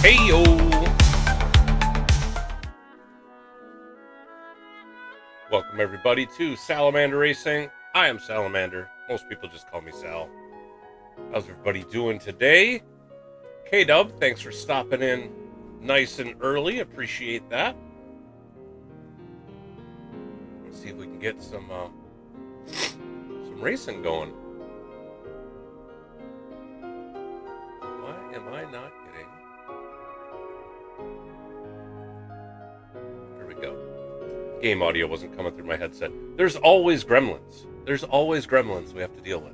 Hey-yo! Welcome everybody to Salamander Racing. I am Salamander. Most people just call me Sal. How's everybody doing today? K-Dub, thanks for stopping in nice and early. Appreciate that. Let's see if we can get some racing going. Why am I not getting... There we go. Game audio wasn't coming through my headset. There's always gremlins. There's always gremlins we have to deal with.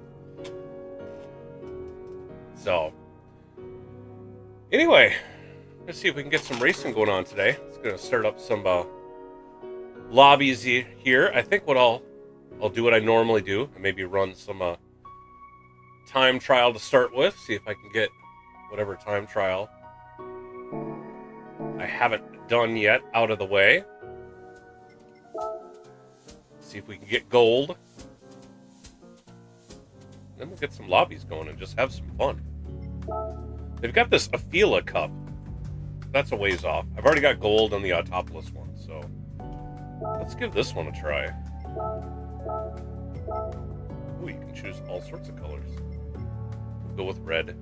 So, anyway, let's see if we can get some racing going on today. It's going to start up some lobbies here. I think what I'll do what I normally do and maybe run some time trial to start with. See if I can get whatever time trial I haven't done yet out of the way. See if we can get gold. Then we'll get some lobbies going and just have some fun. They've got this Afila Cup. That's a ways off. I've already got gold on the topless one, so let's give this one a try. Ooh, you can choose all sorts of colors. We'll go with red.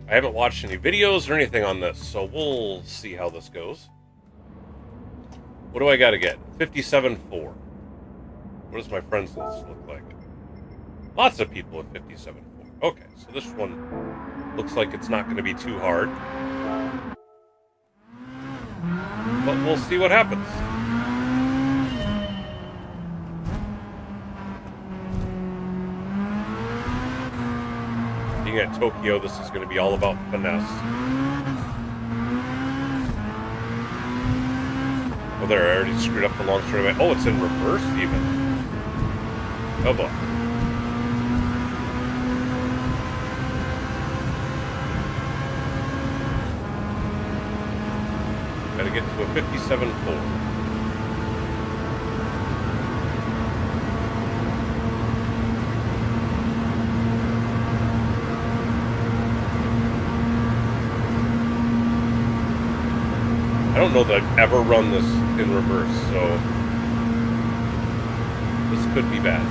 I haven't watched any videos or anything on this, so we'll see how this goes. What do I got to get? 57.4. What does my friends list look like? Lots of people at 57.4. Okay, so this one looks like it's not going to be too hard. But we'll see what happens. Being at Tokyo, this is going to be all about finesse. Oh, there, I already screwed up the long straightaway. Oh, it's in reverse even. Oh, boy. Gotta get to a 57.4. I don't know that I've ever run this in reverse, so this could be bad.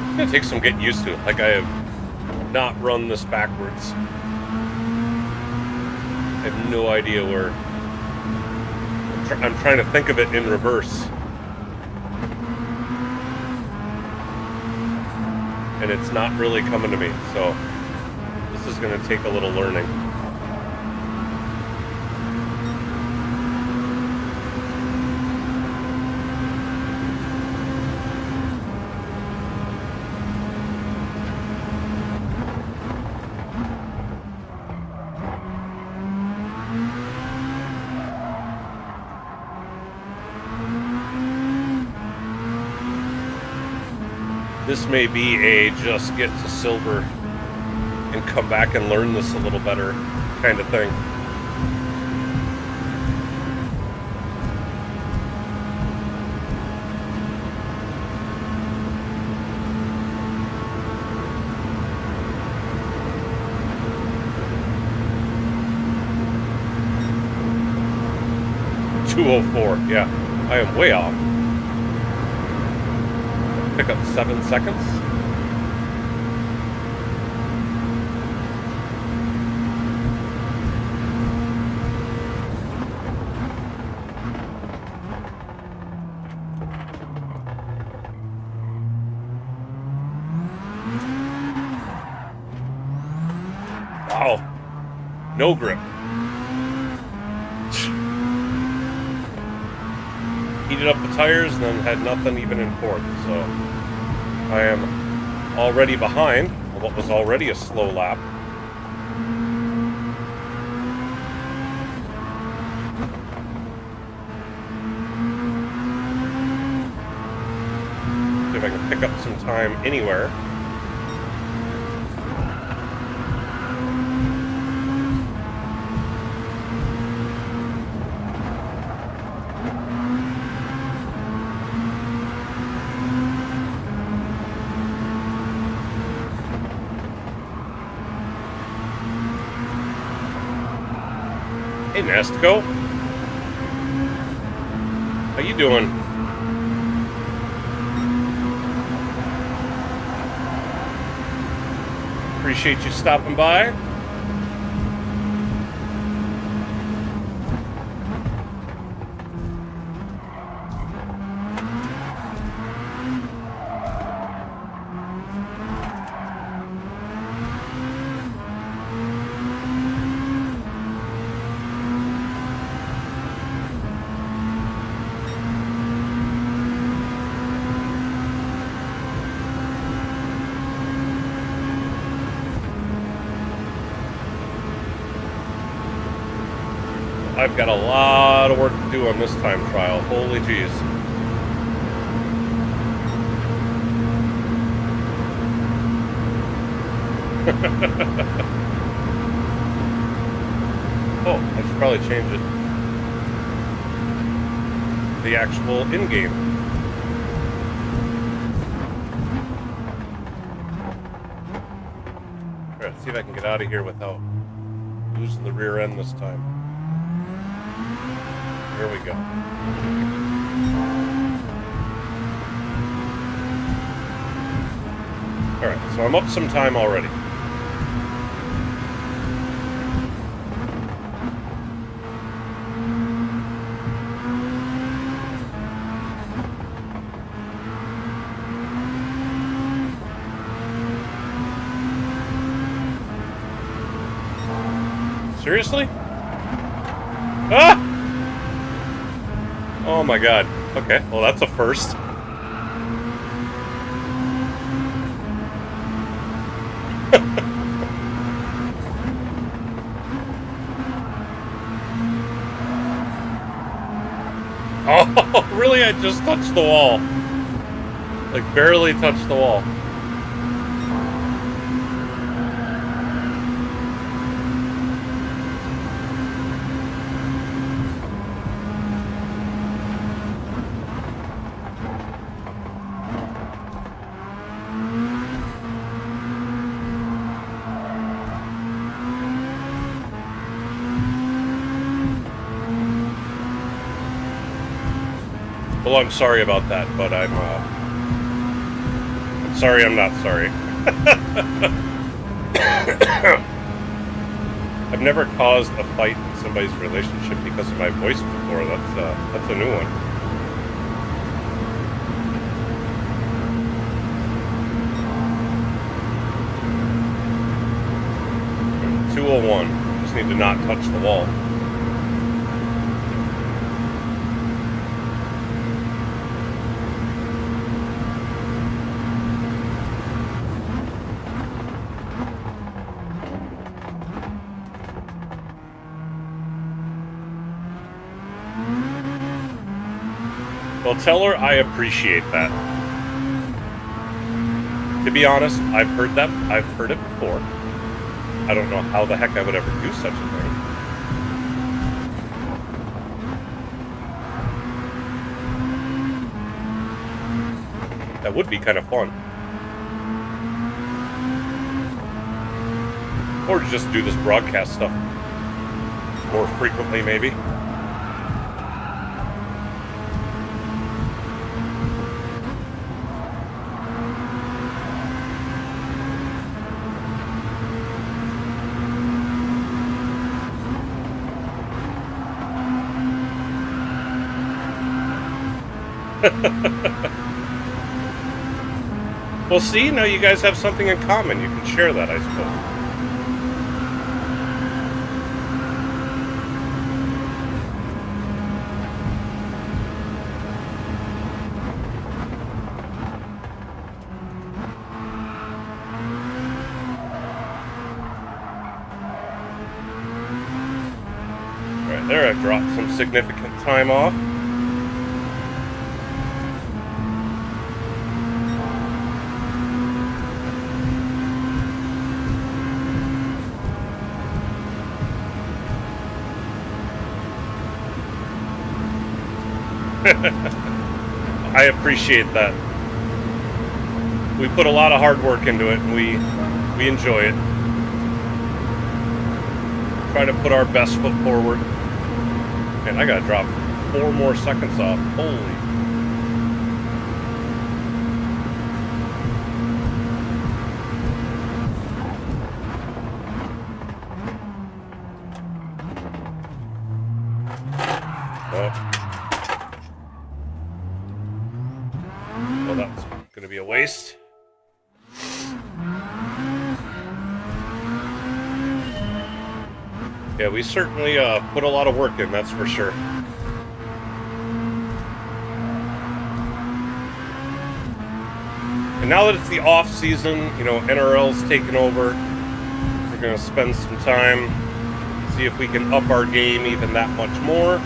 It's gonna take some getting used to. Like, I have not run this backwards. I have no idea where. I'm trying to think of it in reverse. And it's not really coming to me, so this is gonna take a little learning. This may be a just get to silver and come back and learn this a little better kind of thing. .204, yeah, I am way off. Pick up 7 seconds. No grip. Heated up the tires and then had nothing even in fourth. So I am already behind on what was already a slow lap. See if I can pick up some time anywhere. Hey, Nestico. How you doing? Appreciate you stopping by. I've got a lot of work to do on this time trial. Holy jeez. Oh, I should probably change it. The actual in-game. Alright, let's see if I can get out of here without losing the rear end this time. Here we go. Alright, so I'm up some time already. Seriously? Ah! Oh my god. Okay, well that's a first. Oh, really? I just touched the wall. Like, barely touched the wall. Well, I'm sorry about that, but I'm sorry I'm not sorry. I've never caused a fight in somebody's relationship because of my voice before. That's a new one. .201. Just need to not touch the wall. Well, tell her I appreciate that. To be honest, I've heard it before. I don't know how the heck I would ever do such a thing. That would be kind of fun. Or just do this broadcast stuff more frequently, maybe. Well, see, now you guys have something in common. You can share that, I suppose. gotta drop some significant time off. I appreciate that. We put a lot of hard work into it, and we enjoy it. Try to put our best foot forward. And I gotta drop 4 more seconds off. Holy. Well, that's gonna be a waste. Yeah, we certainly put a lot of work in, that's for sure. And now that it's the off season, you know, NRL's taken over. We're gonna spend some time, see if we can up our game even that much more.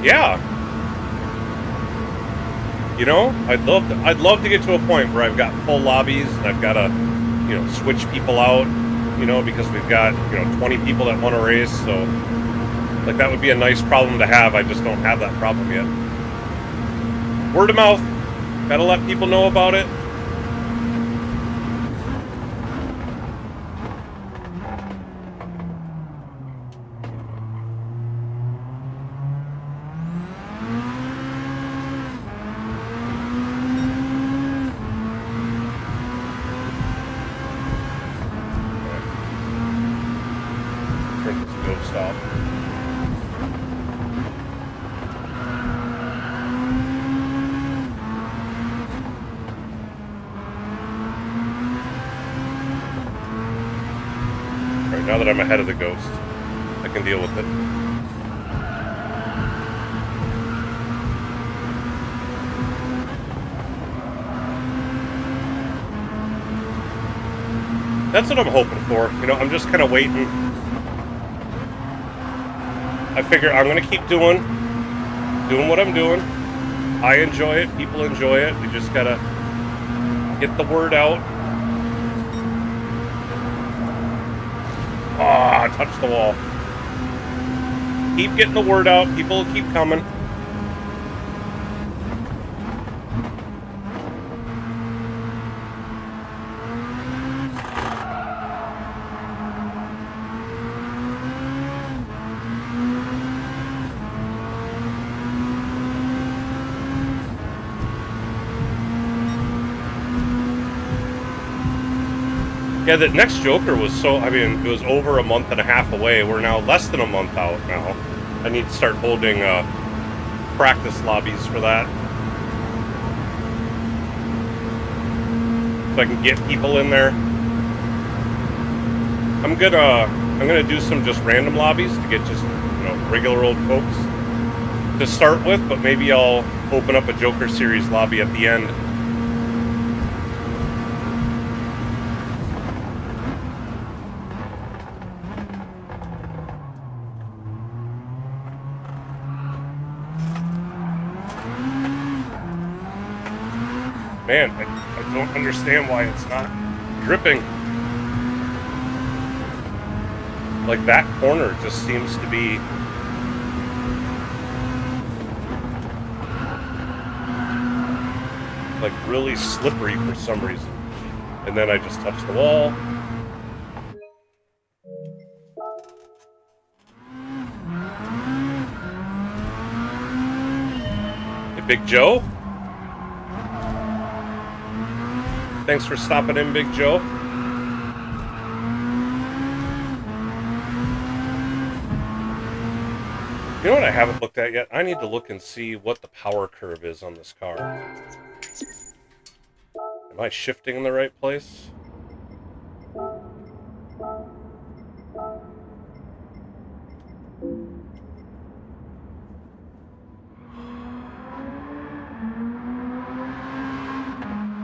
Yeah. You know, I'd love to get to a point where I've got full lobbies and I've got to, you know, switch people out, you know, because we've got, you know, 20 people that want to race, so like that would be a nice problem to have. I just don't have that problem yet. Word of mouth. Gotta let people know about it. Now that I'm ahead of the ghost, I can deal with it. That's what I'm hoping for. You know, I'm just kind of waiting. I figure I'm going to keep doing what I'm doing. I enjoy it. People enjoy it. We just got to get the word out. Ah, I touched the wall. Keep getting the word out. People will keep coming. Yeah, the next Joker was it was over a month and a half away. We're now less than a month out now. I need to start holding practice lobbies for that. So I can get people in there. I'm gonna do some just random lobbies to get just, you know, regular old folks to start with, but maybe I'll open up a Joker Series lobby at the end. Man, I don't understand why it's not dripping. Like, that corner just seems to be... like, really slippery for some reason. And then I just touched the wall. Hey, Big Joe? Thanks for stopping in, Big Joe. You know what I haven't looked at yet? I need to look and see what the power curve is on this car. Am I shifting in the right place?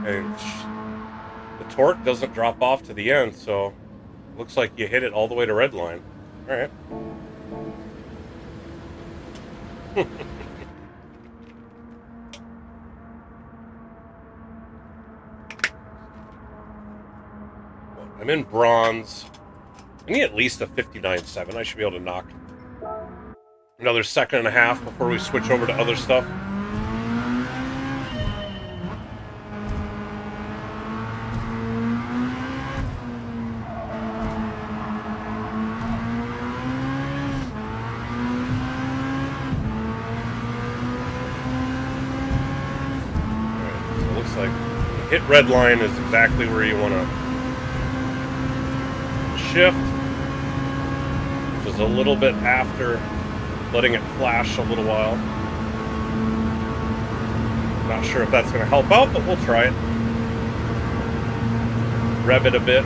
And torque doesn't drop off to the end, so looks like you hit it all the way to red line. All right. I'm in bronze. I need at least a 59.7. I should be able to knock another second and a half before we switch over to other stuff. Like hit red line is exactly where you want to shift, which is a little bit after letting it flash a little while. Not sure if that's going to help out, but we'll try it. Rev it a bit.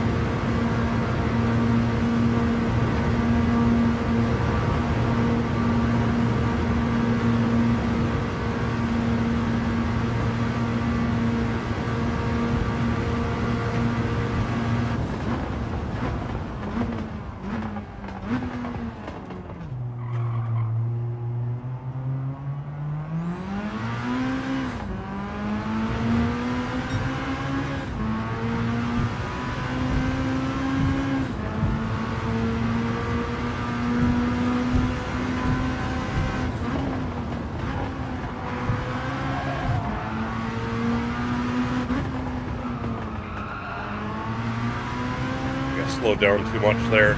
Slow down too much there.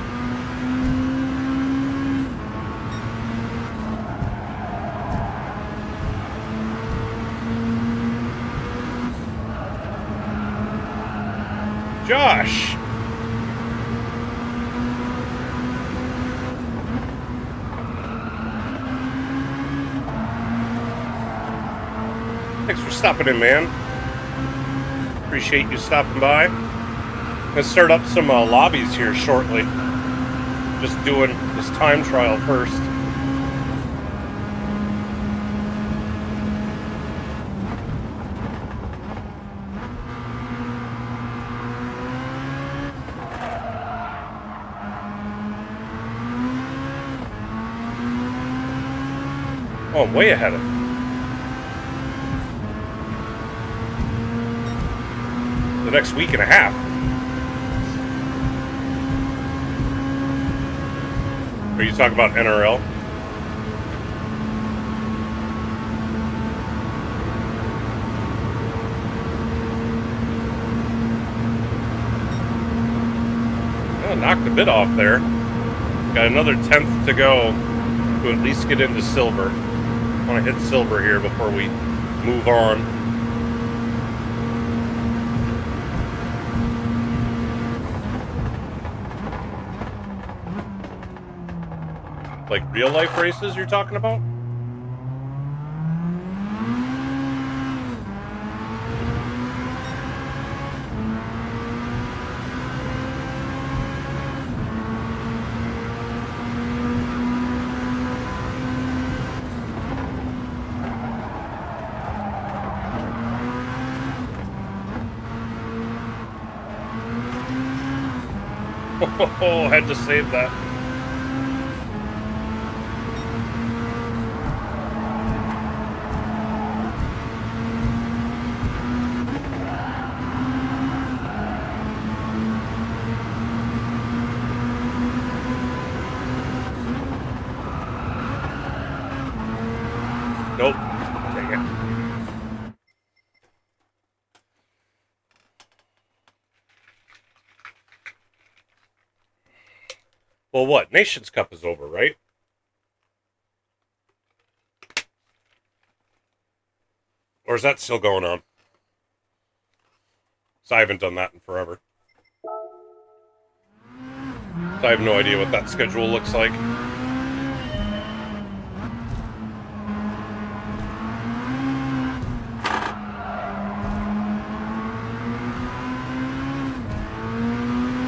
Josh! Thanks for stopping in, man. Appreciate you stopping by. Gonna start up some lobbies here shortly. Just doing this time trial first. Oh, I'm way ahead of the next week and a half. Are you talking about NRL? Oh, knocked a bit off there. Got another 10th to go to at least get into silver. I want to hit silver here before we move on. Like real life races you're talking about? Oh, had to save that. Nope. Dang it. Well, what? Nations Cup is over, right? Or is that still going on? So I haven't done that in forever. So I have no idea what that schedule looks like.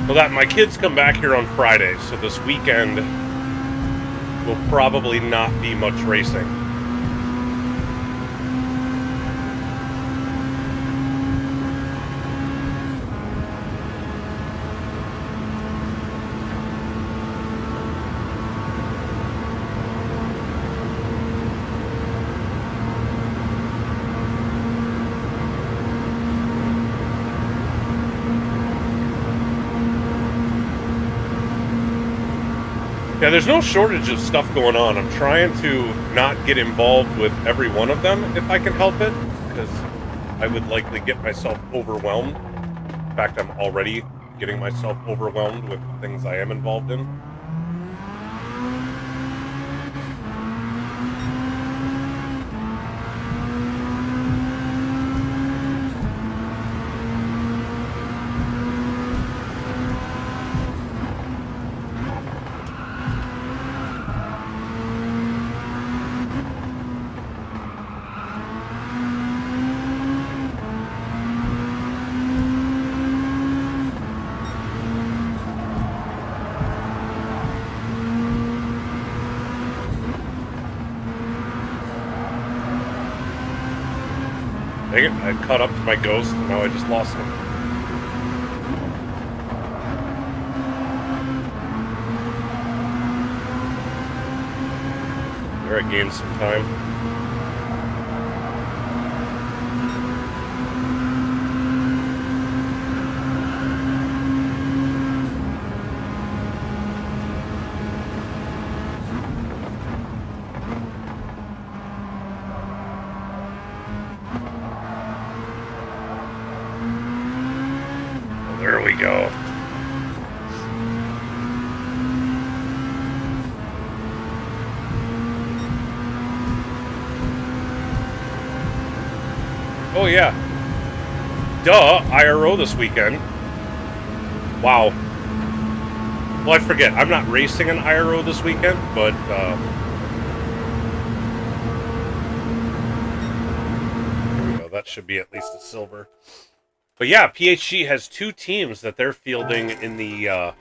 Well, that my kids come back here on Friday, so this weekend will probably not be much racing. Yeah, there's no shortage of stuff going on. I'm trying to not get involved with every one of them if I can help it, because I would likely get myself overwhelmed. In fact, I'm already getting myself overwhelmed with the things I am involved in. Dang it, I caught up to my ghost, and now I just lost him. There, I gained some time. There we go. Oh yeah. Duh, IRO this weekend. Wow. Well, I forget. I'm not racing an IRO this weekend, but here we go. That should be at least a silver. But yeah, PHG has 2 teams that they're fielding in the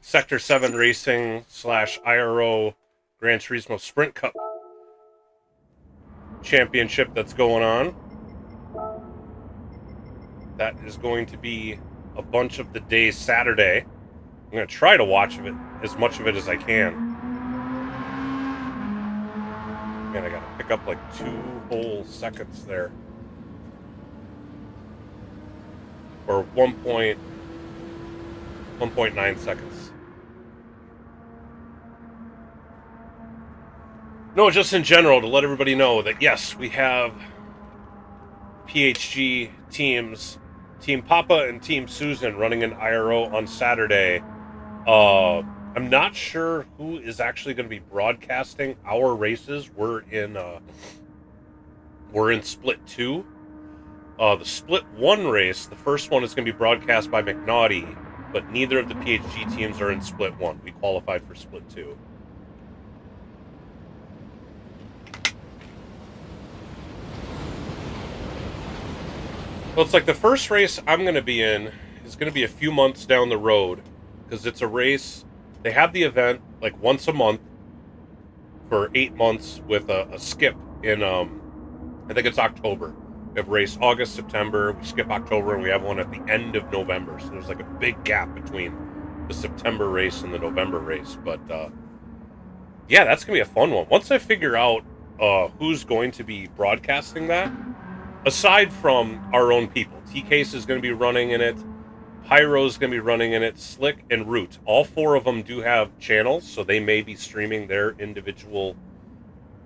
Sector 7 Racing / IRO Gran Turismo Sprint Cup championship that's going on. That is going to be a bunch of the day Saturday. I'm going to try to watch it, as much of it as I can. Man, I got to pick up like 2 whole seconds there. Or 1.9 seconds. No, just in general, to let everybody know that yes, we have PHG teams, Team Papa and Team Susan, running an IRO on Saturday. I'm not sure who is actually going to be broadcasting our races. We're in Split 2. The Split 1 race, the first one is going to be broadcast by McNaughty, but neither of the PHG teams are in Split 1. We qualified for Split 2. Well, it's like the first race I'm going to be in is going to be a few months down the road, because it's a race. They have the event like once a month for 8 months with a skip in, I think it's October. We have a race August, September, we skip October, and we have one at the end of November. So there's like a big gap between the September race and the November race. But yeah, that's going to be a fun one. Once I figure out who's going to be broadcasting that, aside from our own people, T-Case is going to be running in it, Pyro's going to be running in it, Slick and Root. All 4 of them do have channels, so they may be streaming their individual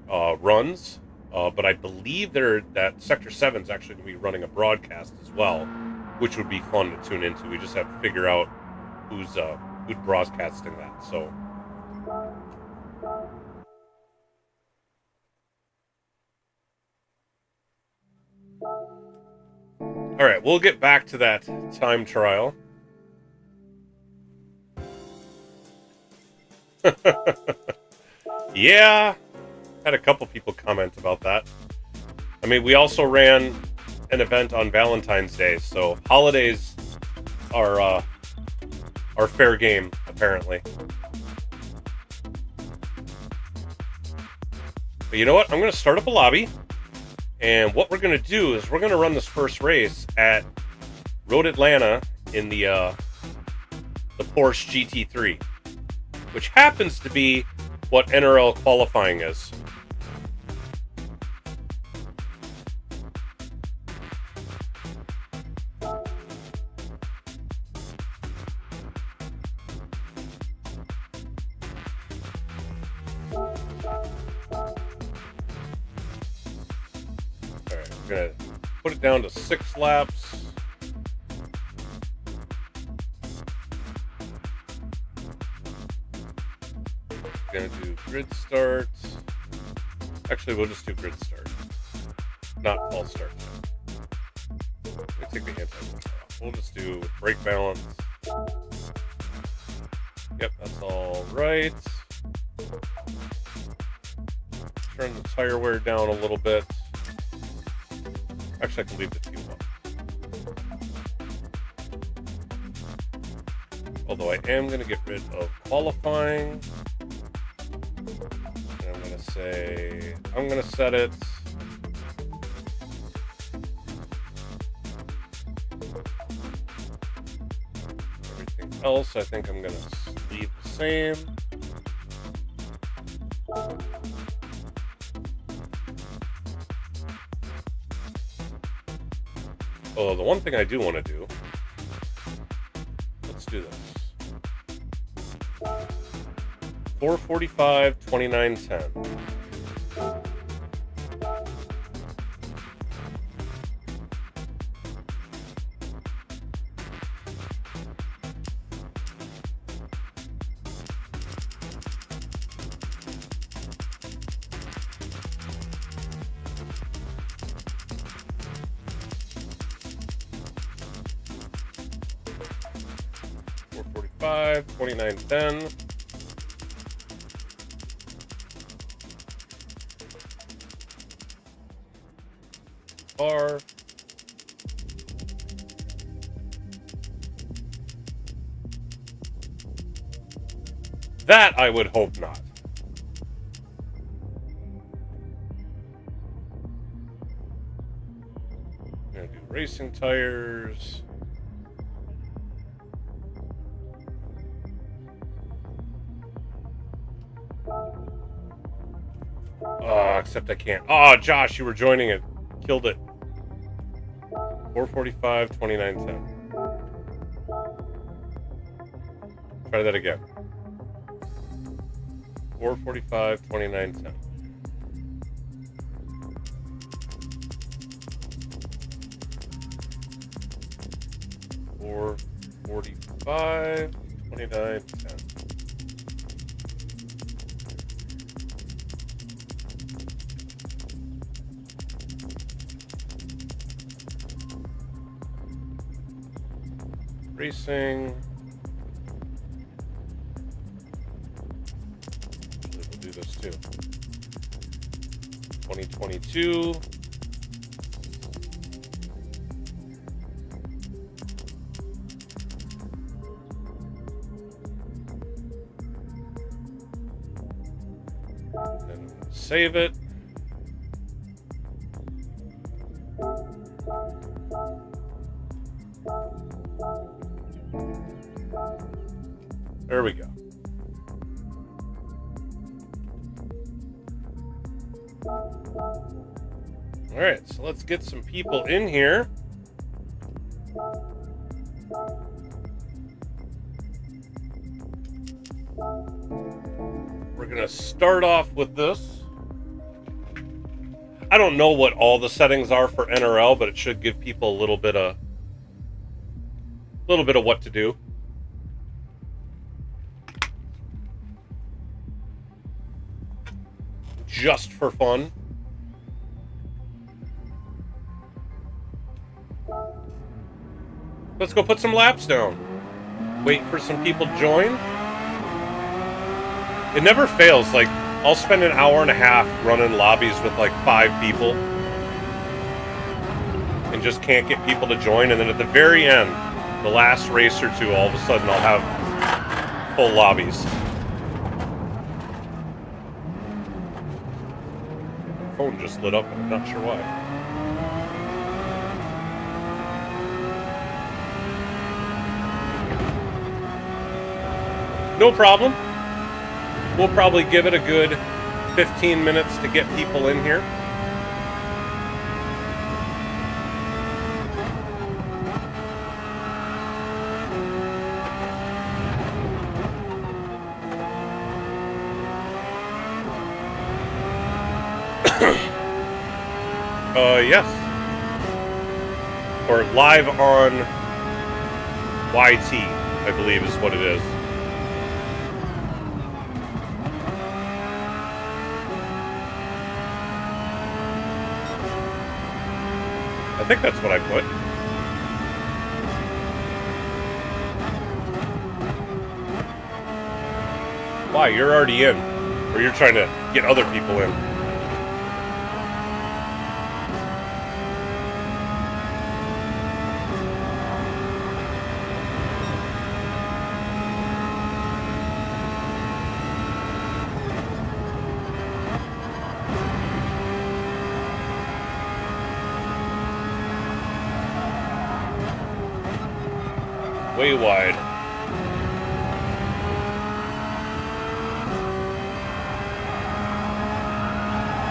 runs. But I believe that Sector 7 is actually going to be running a broadcast as well, which would be fun to tune into. We just have to figure out who's broadcasting that. So, all right, we'll get back to that time trial. Yeah. Had a couple people comment about that. I mean, we also ran an event on Valentine's Day, so holidays are fair game, apparently. But you know what? I'm going to start up a lobby, and what we're going to do is we're going to run this first race at Road Atlanta in the Porsche GT3, which happens to be what NRL qualifying is. We're going to put it down to 6 laps. We're going to do grid starts. Actually, we'll just do grid start. Not false start. Let me take the anti-bar off. We'll just do brake balance. Yep, that's all right. Turn the tire wear down a little bit. Actually, I can leave the fuel up. Although I am going to get rid of qualifying. And I'm going to say, I'm going to set it. Everything else, I think I'm going to leave the same. Oh, the one thing I do want to do, let's do this. 445, 2910. $445, 2910. Bar. That I would hope not. I'm gonna do racing tires. Except I can't. Oh, Josh, you were joining it. Killed it. 445, 2910. Try that again. 445, 2910. $445, 2910. Racing. Actually, we'll do this too. 2022. And save it. There we go. All right, so let's get some people in here. We're going to start off with this. I don't know what all the settings are for NRL, but it should give people a little bit of what to do. Just for fun. Let's go put some laps down. Wait for some people to join. It never fails. Like, I'll spend an hour and a half running lobbies with like 5 people and just can't get people to join. And then at the very end, the last race or two, all of a sudden I'll have full lobbies. My phone just lit up, and I'm not sure why. No problem. We'll probably give it a good 15 minutes to get people in here. Yes. Or live on YT, I believe is what it is. I think that's what I put. Why? You're already in. Or you're trying to get other people in. Way wide.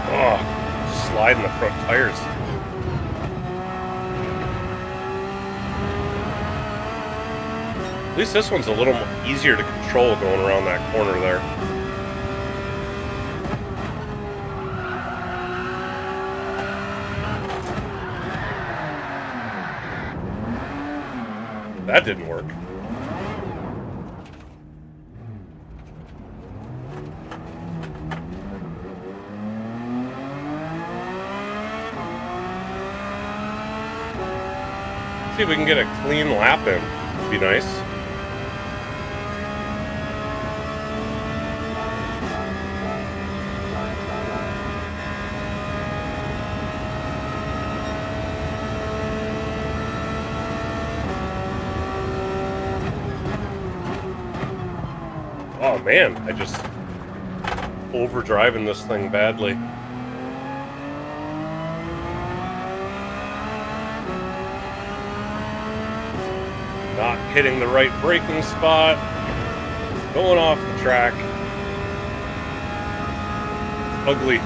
Oh, sliding the front tires. At least this one's a little easier to control going around that corner there. That didn't work. See if we can get a clean lap in. It'd be nice. Oh man, I just overdriving this thing badly. Not hitting the right braking spot. Going off the track. Ugly.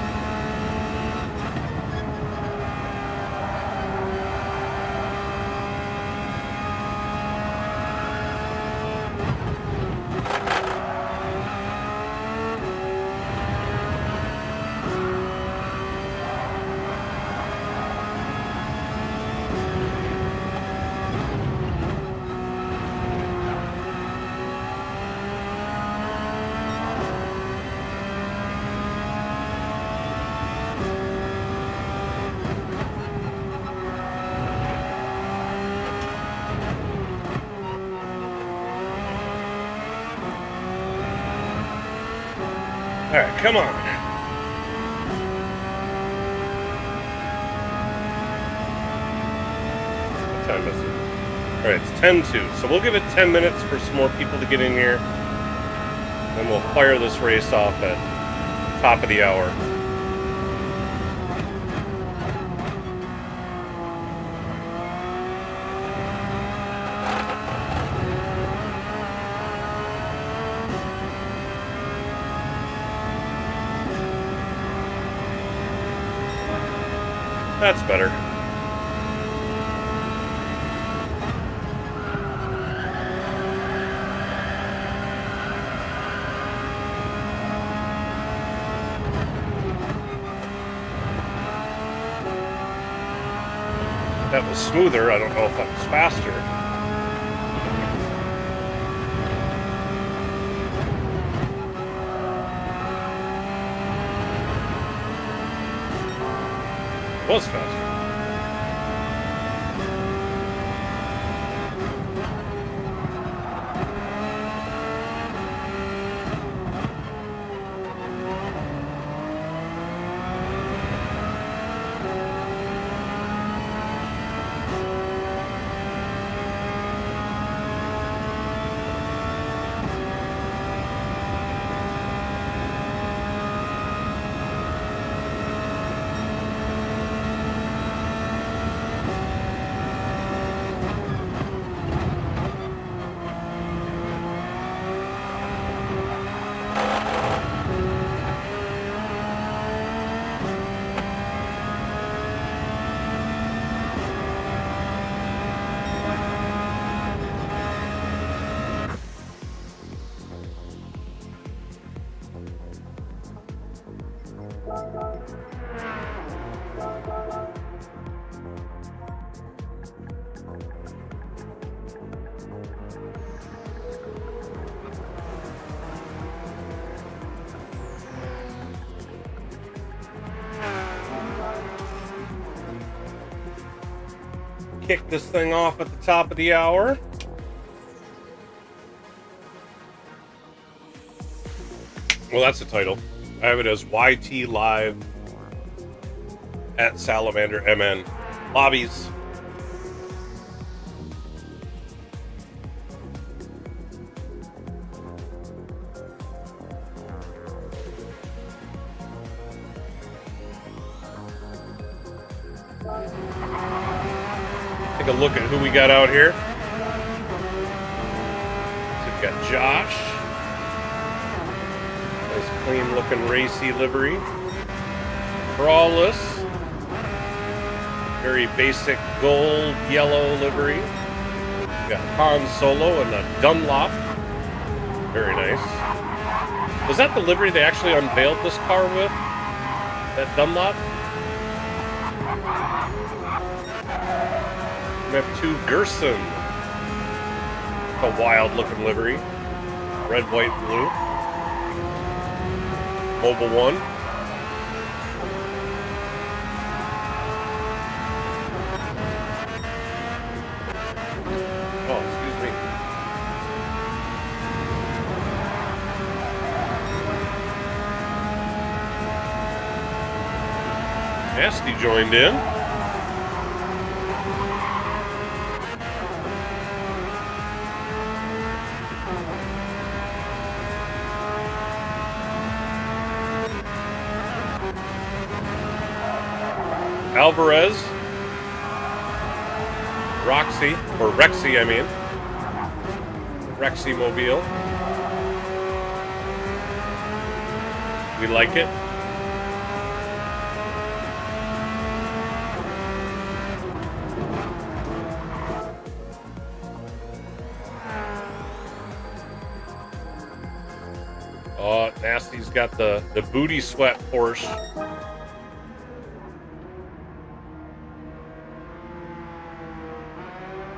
Alright, come on. What time is it? Alright, it's 10:02. So we'll give it 10 minutes for some more people to get in here. Then we'll fire this race off at the top of the hour. That's better. That was smoother. I don't know if that was faster. It was faster. kick this thing off at the top of the hour. Well, that's the title. I have it as YT Live at Salamander MN. Lobbies. Take a look at who we got out here. So we've got Josh. Nice clean looking racy livery. Brawless. Very basic gold yellow livery. We've got Han Solo and a Dunlop. Very nice. Was that the livery they actually unveiled this car with? That Dunlop? We have two Gerson. A wild looking livery. Red, white, blue. Mobile One. Oh, excuse me. Nasty joined in. Alvarez, Roxy, or Rexy, I mean. Rexy Mobile. We like it. Oh, Nasty's got the booty sweat Porsche.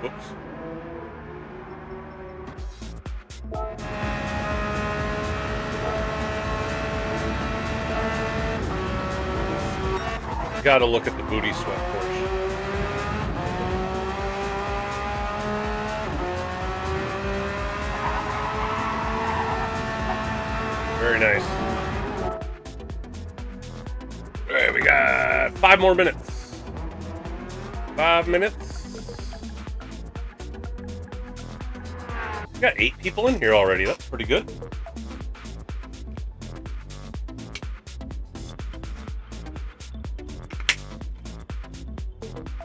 Whoops. Gotta look at the booty sweat Porsche. Very nice. Alright, we got 5 more minutes. 5 minutes. We got 8 people in here already. That's pretty good.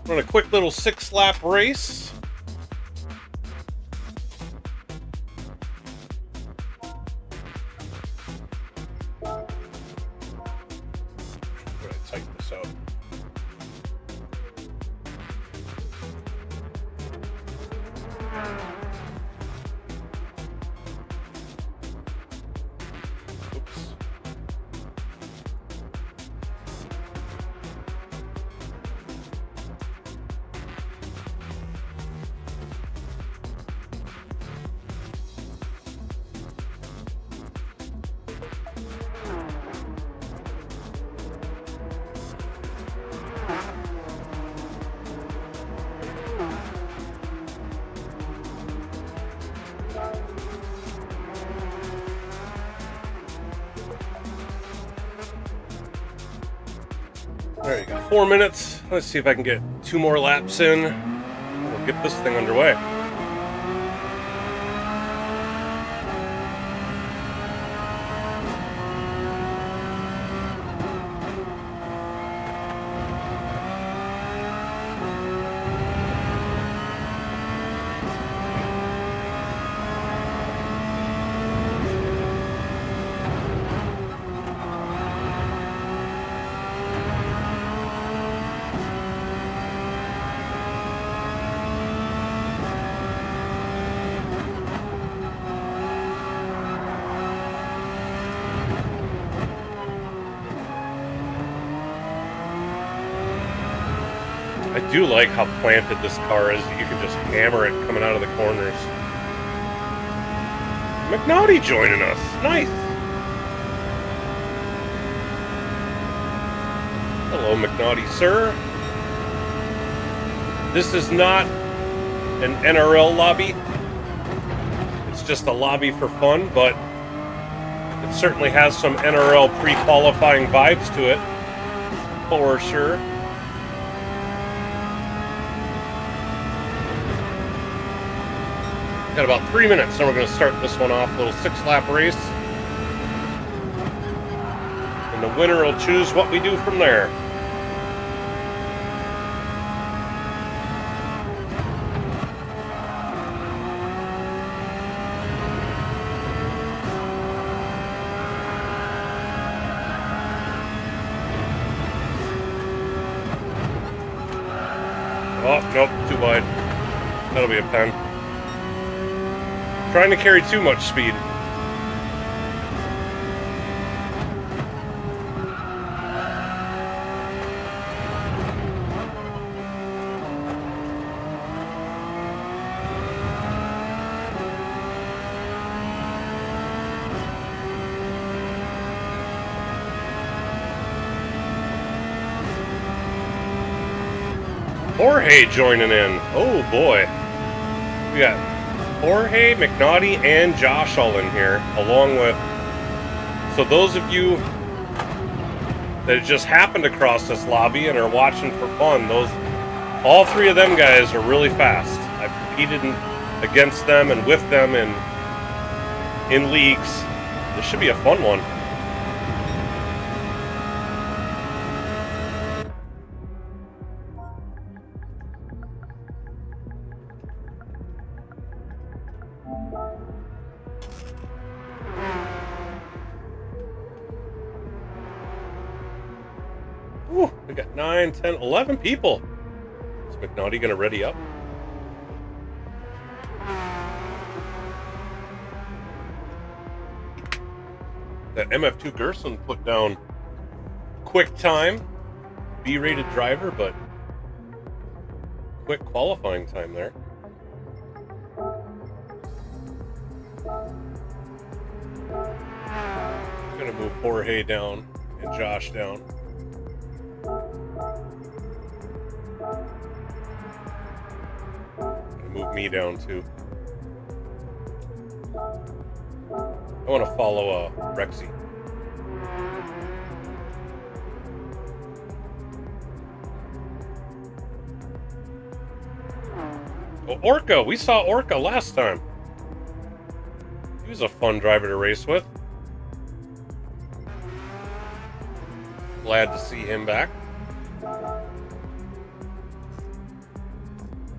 Run a quick little 6-lap race. Tighten this up. Oops. There you go. 4 minutes. Let's see if I can get 2 more laps in. We'll get this thing underway. I do like how planted this car is. You can just hammer it coming out of the corners. McNaughty joining us. Nice. Hello, McNaughty, sir. This is not an NRL lobby. It's just a lobby for fun, but it certainly has some NRL pre-qualifying vibes to it, for sure. Got about 3 minutes, and we're going to start this one off. A little 6-lap race. And the winner will choose what we do from there. Oh, nope, too wide. That'll be a pen. Trying to carry too much speed. Jorge joining in. Oh boy. We got Jorge, McNaughty, and Josh all in here, along with... So those of you that just happened across this lobby and are watching for fun, all three of them guys are really fast. I've competed against them and with them in leagues. This should be a fun one. Ooh, we got 9, 10, 11 people. Is McNaughty going to ready up? That MF2 Gerson put down quick time. B-rated driver, but quick qualifying time there. I'm going to move Jorge down and Josh down. Move me down too. I want to follow Rexy. Oh, Orca! We saw Orca last time. He was a fun driver to race with. Glad to see him back. I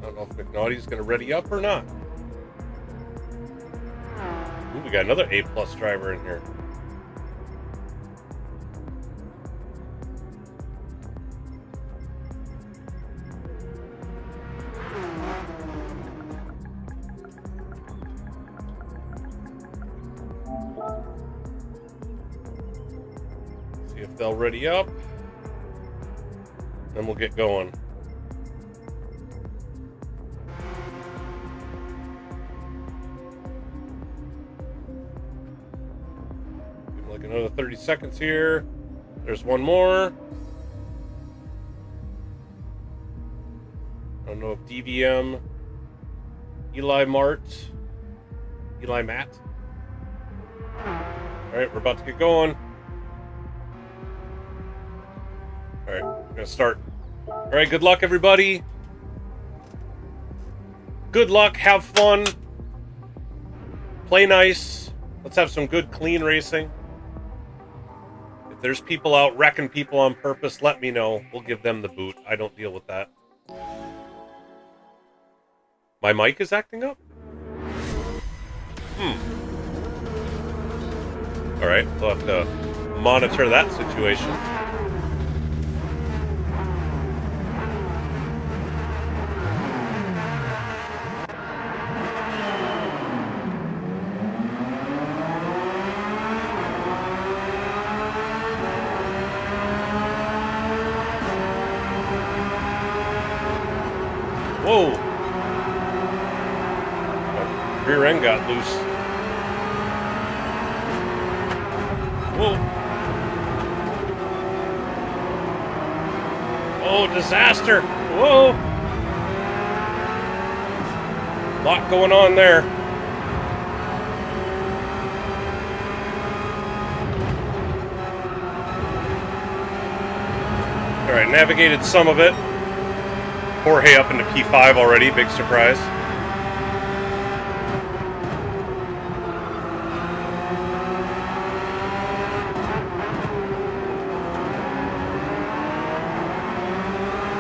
don't know if McNaughty's going to ready up or not. Ooh, we got another A-plus driver in here. See if they'll ready up. Then we'll get going. Another 30 seconds here. There's one more. I don't know if DVM, Eli Matt. Alright, we're about to get going. Alright, we're gonna start. Alright, good luck everybody. Good luck, have fun. Play nice. Let's have some good, clean racing. If there's people out wrecking people on purpose, let me know. We'll give them the boot. I don't deal with that. My mic is acting up? Alright, we'll have to monitor that situation. Whoa! My rear end got loose. Whoa! Oh, disaster! Whoa! A lot going on there. Alright, navigated some of it. Jorge up into P5 already, big surprise.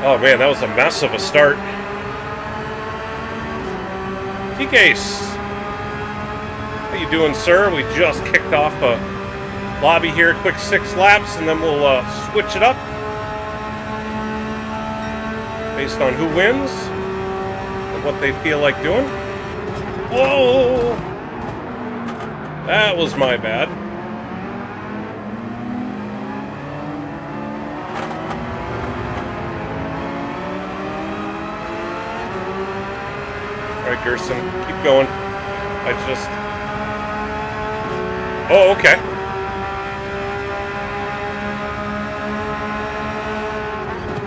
Oh man, that was a mess of a start. T-Case, how you doing, sir? We just kicked off a lobby here, quick 6 laps, and then we'll switch it up based on who wins and what they feel like doing. Whoa! That was my bad. Alright, Gerson, keep going. I just... Oh, okay.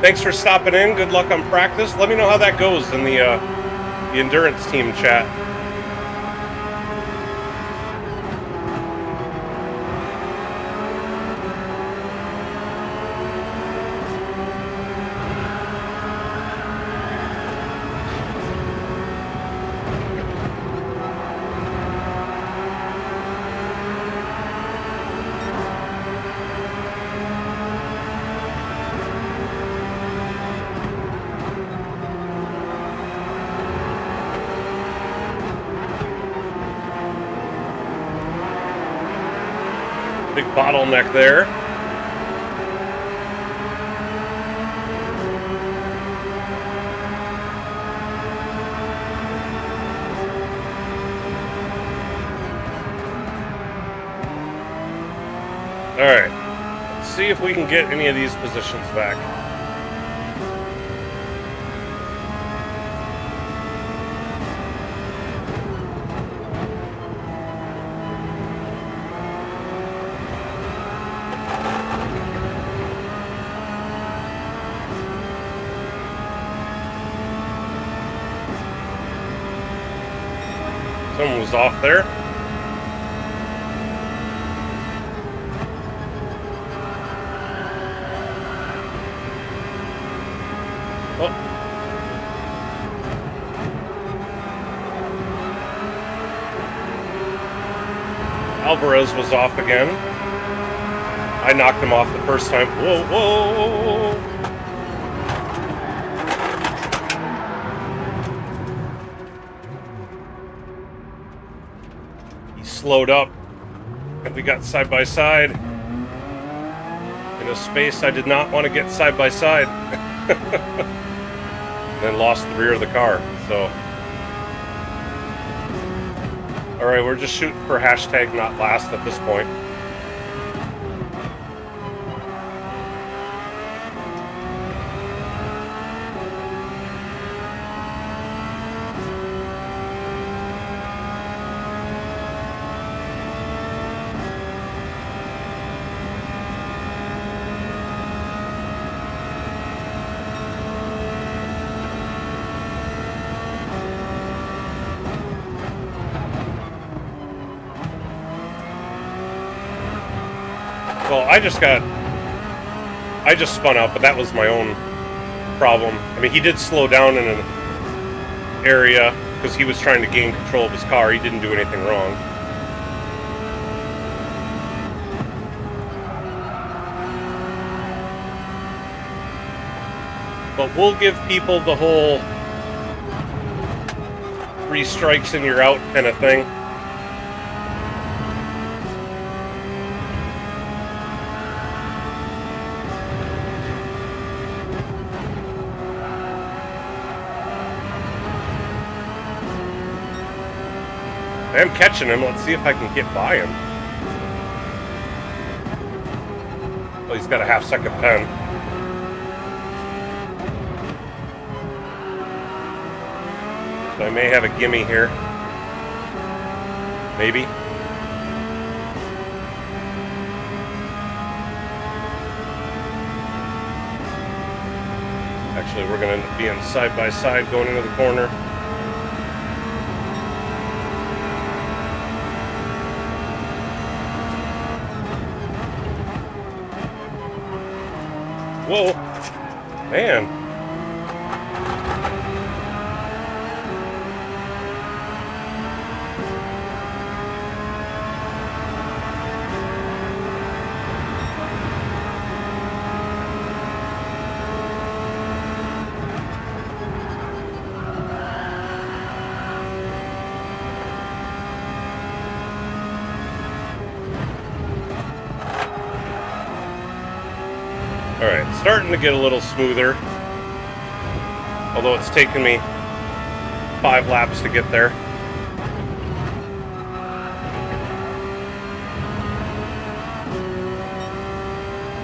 Thanks for stopping in. Good luck on practice. Let me know how that goes in the endurance team chat. Big bottleneck there. Alright, let's see if we can get any of these positions back. Someone was off there. Oh. Alvarez was off again. I knocked him off the first time. Whoa, whoa. Slowed up, and we got side by side in a space I did not want to get side by side. Then lost the rear of the car. So, all right, we're just shooting for hashtag not last at this point. Well, I just spun out, but that was my own problem. I mean, he did slow down in an area because he was trying to gain control of his car. He didn't do anything wrong. But we'll give people the whole 3 strikes and you're out kind of thing. I am catching him. Let's see if I can get by him. Well, he's got a half-second pen. So I may have a gimme here. Maybe. Actually, we're going to be in side-by-side going into the corner. Whoa. Man. Alright, starting to get a little smoother. Although it's taken me 5 laps to get there.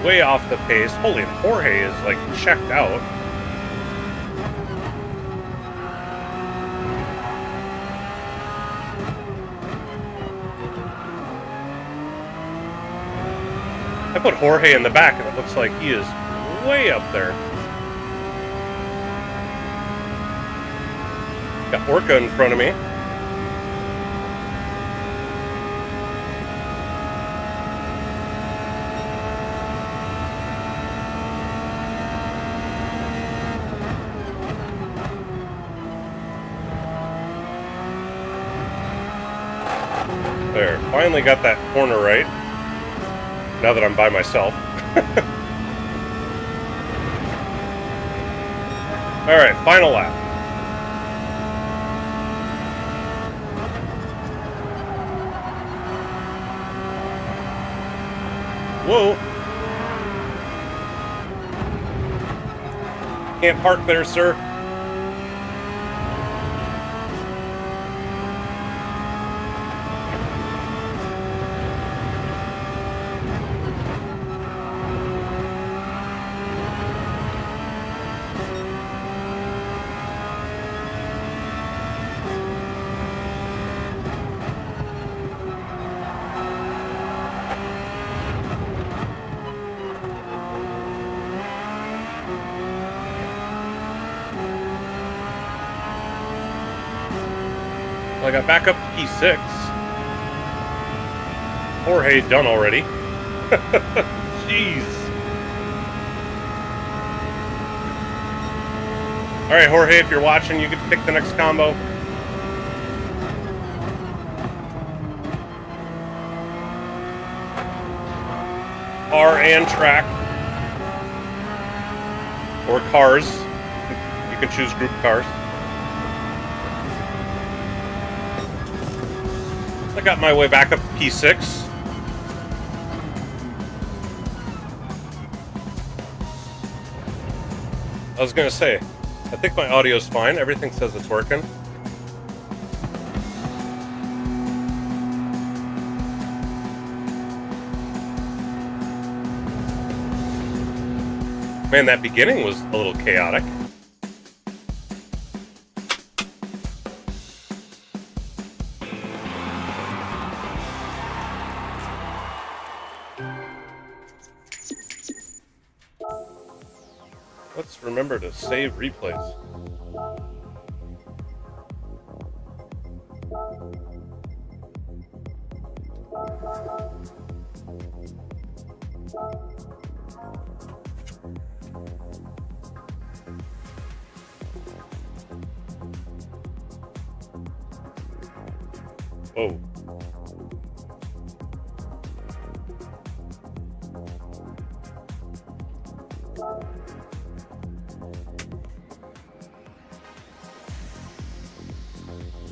Way off the pace. Holy, Jorge is like checked out. I put Jorge in the back and it looks like he is way up there. Got Orca in front of me. There, finally got that corner right. Now that I'm by myself. Alright, final lap. Whoa. Can't park there, sir. I got back up to P6. Jorge done already. Jeez. Alright, Jorge, if you're watching, you get to pick the next combo. Car and track. Or cars. You can choose group cars. I got my way back up to P6. I was gonna say, I think my audio's fine. Everything says it's working. Man, that beginning was a little chaotic. Let's remember to save replays. Whoa.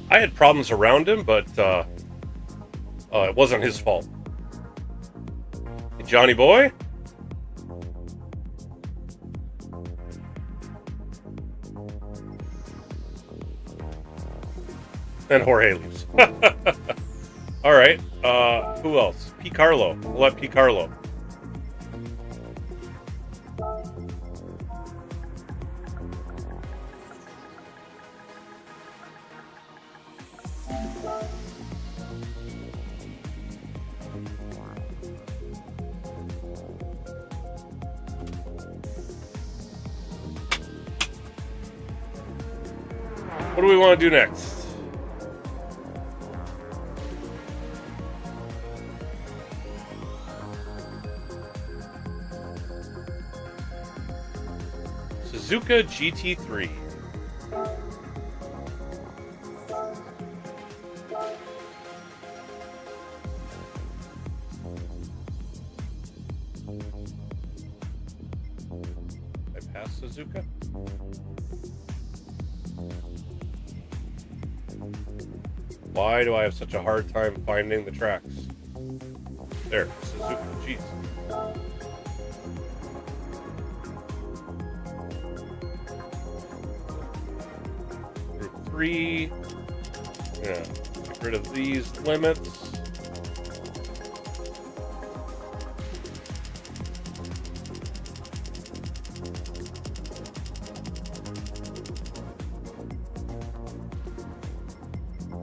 I had problems around him, but it wasn't his fault. Hey, Johnny boy? And Jorge leaves. Alright, who else? P. Carlo. We'll let P. Carlo. What do we want to do next? Suzuka GT3. I passed Suzuka? Why do I have such a hard time finding the tracks? There, Suzuka, jeez. Group 3. Yeah, get rid of these limits.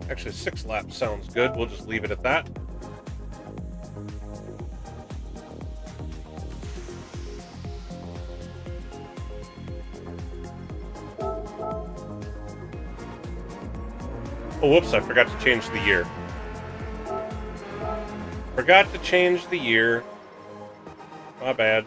Actually, 6 laps sounds good. We'll just leave it at that. Oh, whoops, I forgot to change the year. Forgot to change the year. My bad.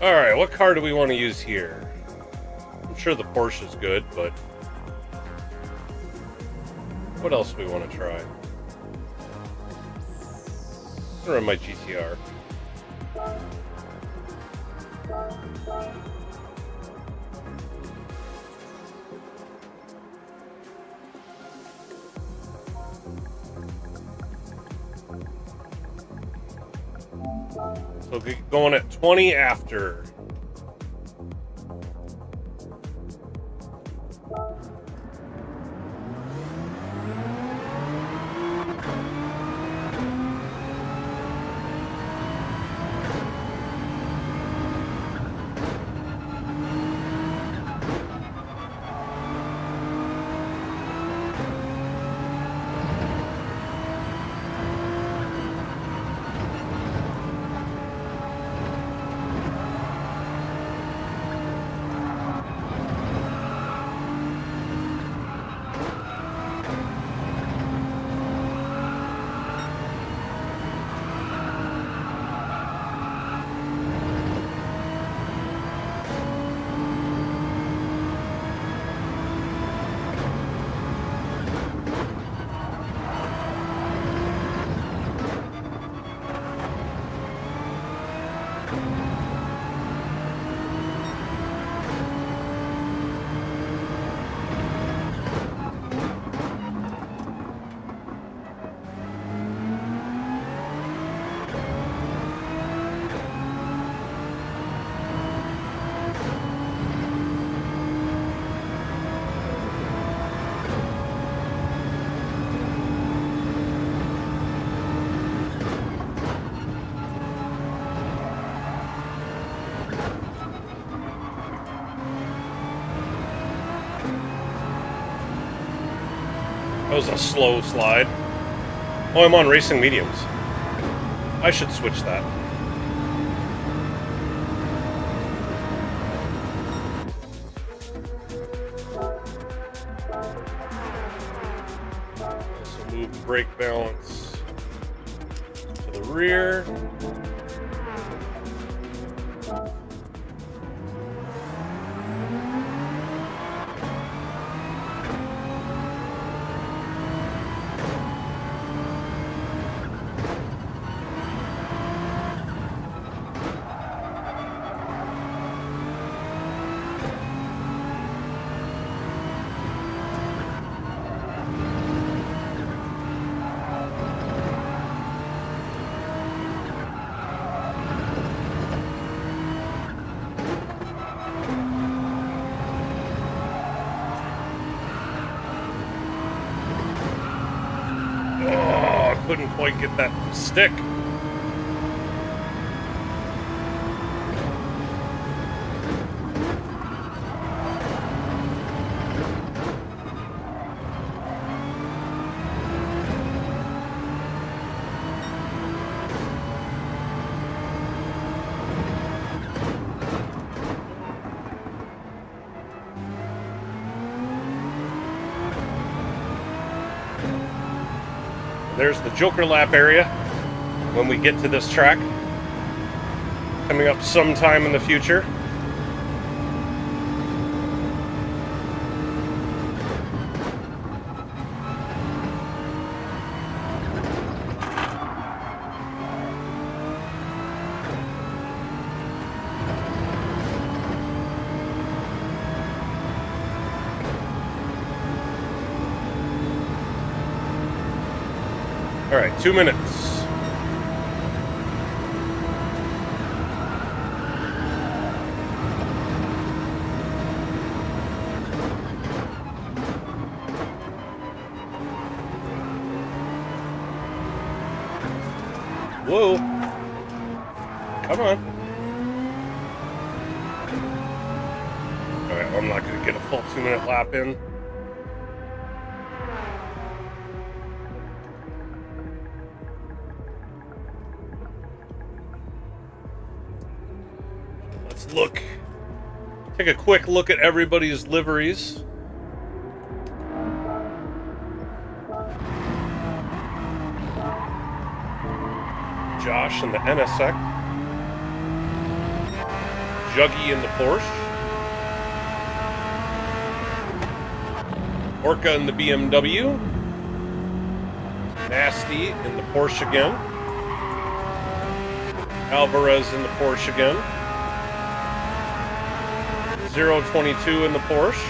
Alright, what car do we want to use here? I'm sure the Porsche's good, but what else do we want to try? I'm gonna run my GTR. So going at 20 after. That was a slow slide. Oh, I'm on racing mediums. I should switch that. Also move brake balance to the rear. Couldn't quite get that stick. there's the Joker lap area when we get to this track. Coming up sometime in the future. All right, 2 minutes. Whoa. Come on. All right, well, I'm not going to get a full 2 minute lap in. Look, take a quick look at everybody's liveries. Josh in the NSX, Juggy in the Porsche, Orca in the BMW, Nasty in the Porsche again, Alvarez in the Porsche again, 022 in the Porsche.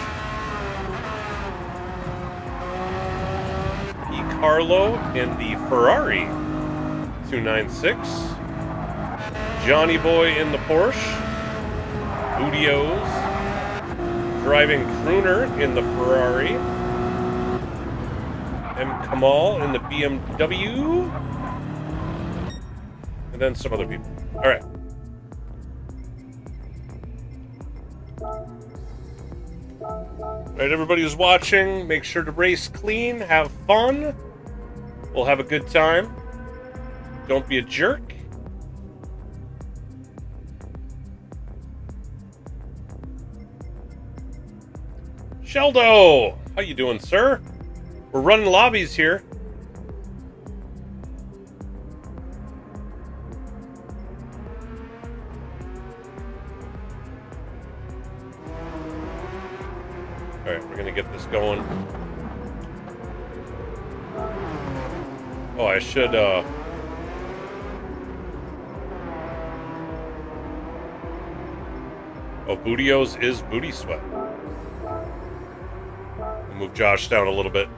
E. Carlo in the Ferrari 296. Johnny Boy in the Porsche. Udios. Driving Crooner in the Ferrari. M. Kamal in the BMW. And then some other people. Alright. Alright, everybody who's watching, make sure to race clean, have fun. We'll have a good time. Don't be a jerk. Sheldo! How you doing, sir? We're running lobbies here. Alright, we're gonna get this going. Oh, I should, Oh, Bootios is Booty Sweat. We'll move Josh down a little bit.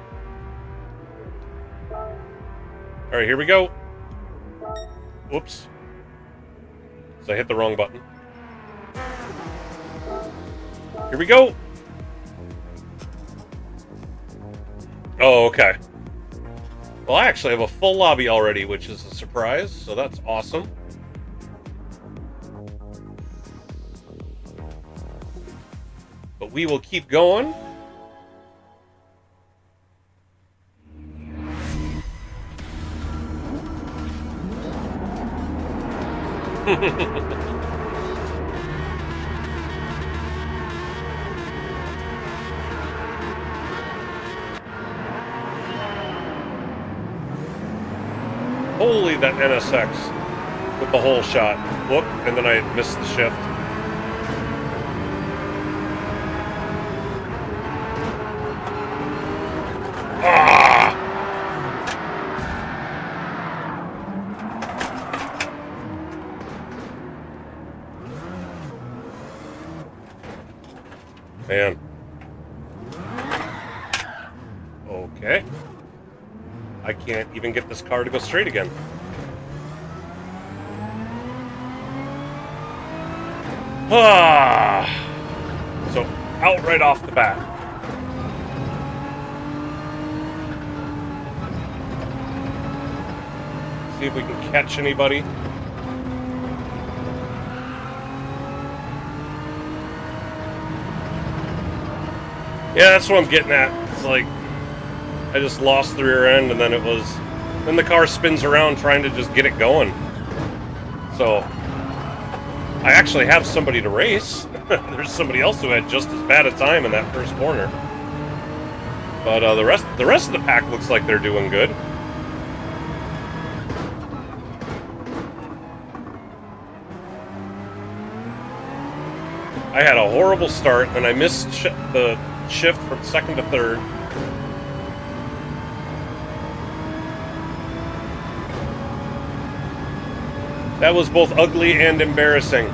Alright, here we go. Whoops. So I hit the wrong button. Here we go. Oh, okay. Well, I actually have a full lobby already, which is a surprise, so that's awesome. But we will keep going. Holy, that NSX with the whole shot. Whoop, and then I missed the shift. Ah! Man. Okay. I can't even get this car to go straight again. Ah! So, out right off the bat. See if we can catch anybody. Yeah, that's what I'm getting at. It's like, I just lost the rear end, and then then the car spins around trying to just get it going. So, I actually have somebody to race. There's somebody else who had just as bad a time in that first corner. But the rest of the pack looks like they're doing good. I had a horrible start, and I missed the shift from second to third. That was both ugly and embarrassing.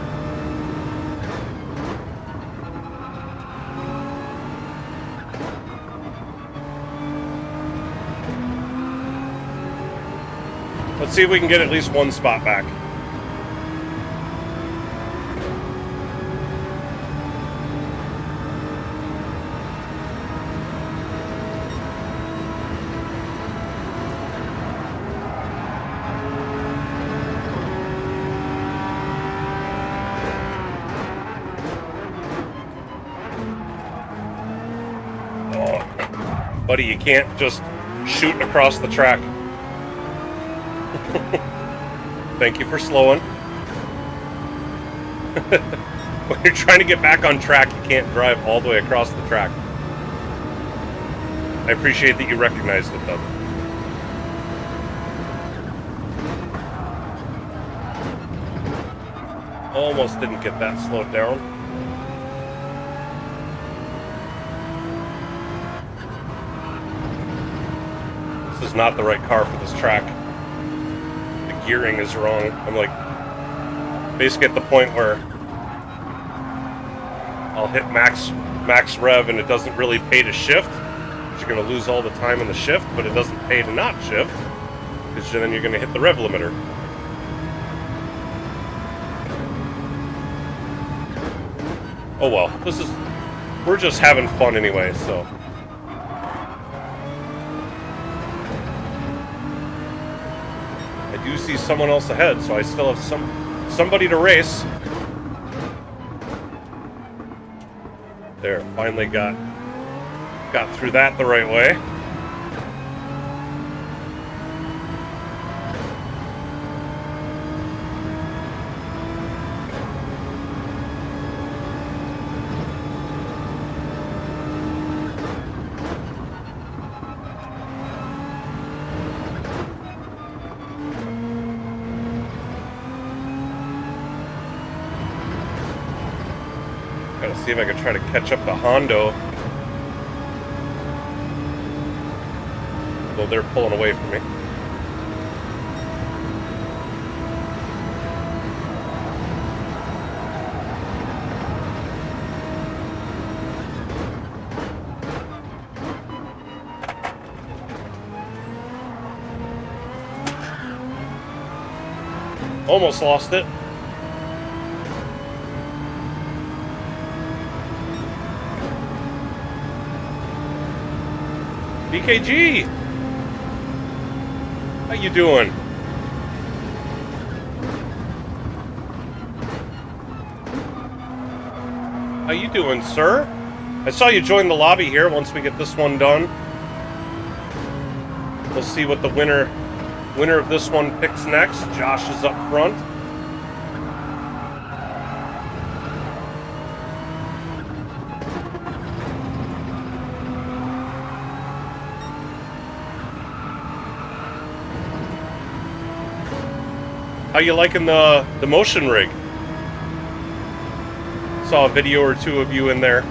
Let's see if we can get at least one spot back. Buddy, you can't just shoot across the track. Thank you for slowing. When you're trying to get back on track, you can't drive all the way across the track. I appreciate that you recognized it, though. Almost didn't get that slowed down. This is not the right car for this track. The gearing is wrong. I'm like basically at the point where I'll hit max rev and it doesn't really pay to shift, because you're going to lose all the time in the shift, but it doesn't pay to not shift, because then you're going to hit the rev limiter. Oh well, we're just having fun anyway, so. I do see someone else ahead, so I still have somebody to race. There, finally got through that the right way. Gotta see if I can try to catch up the Hondo. Although they're pulling away from me. Almost lost it. BKG! How you doing? How you doing, sir? I saw you join the lobby here. Once we get this one done, we'll see what the winner of this one picks next. Josh is up front. How you liking the motion rig? Saw a video or two of you in there.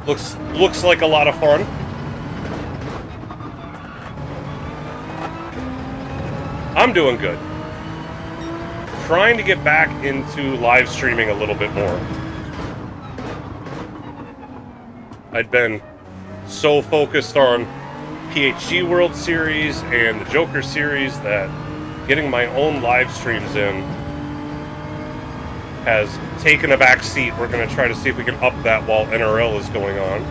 Looks like a lot of fun. I'm doing good. Trying to get back into live streaming a little bit more. I'd been so focused on PHG World Series and the Joker Series that getting my own live streams in has taken a back seat. We're going to try to see if we can up that while NRL is going on.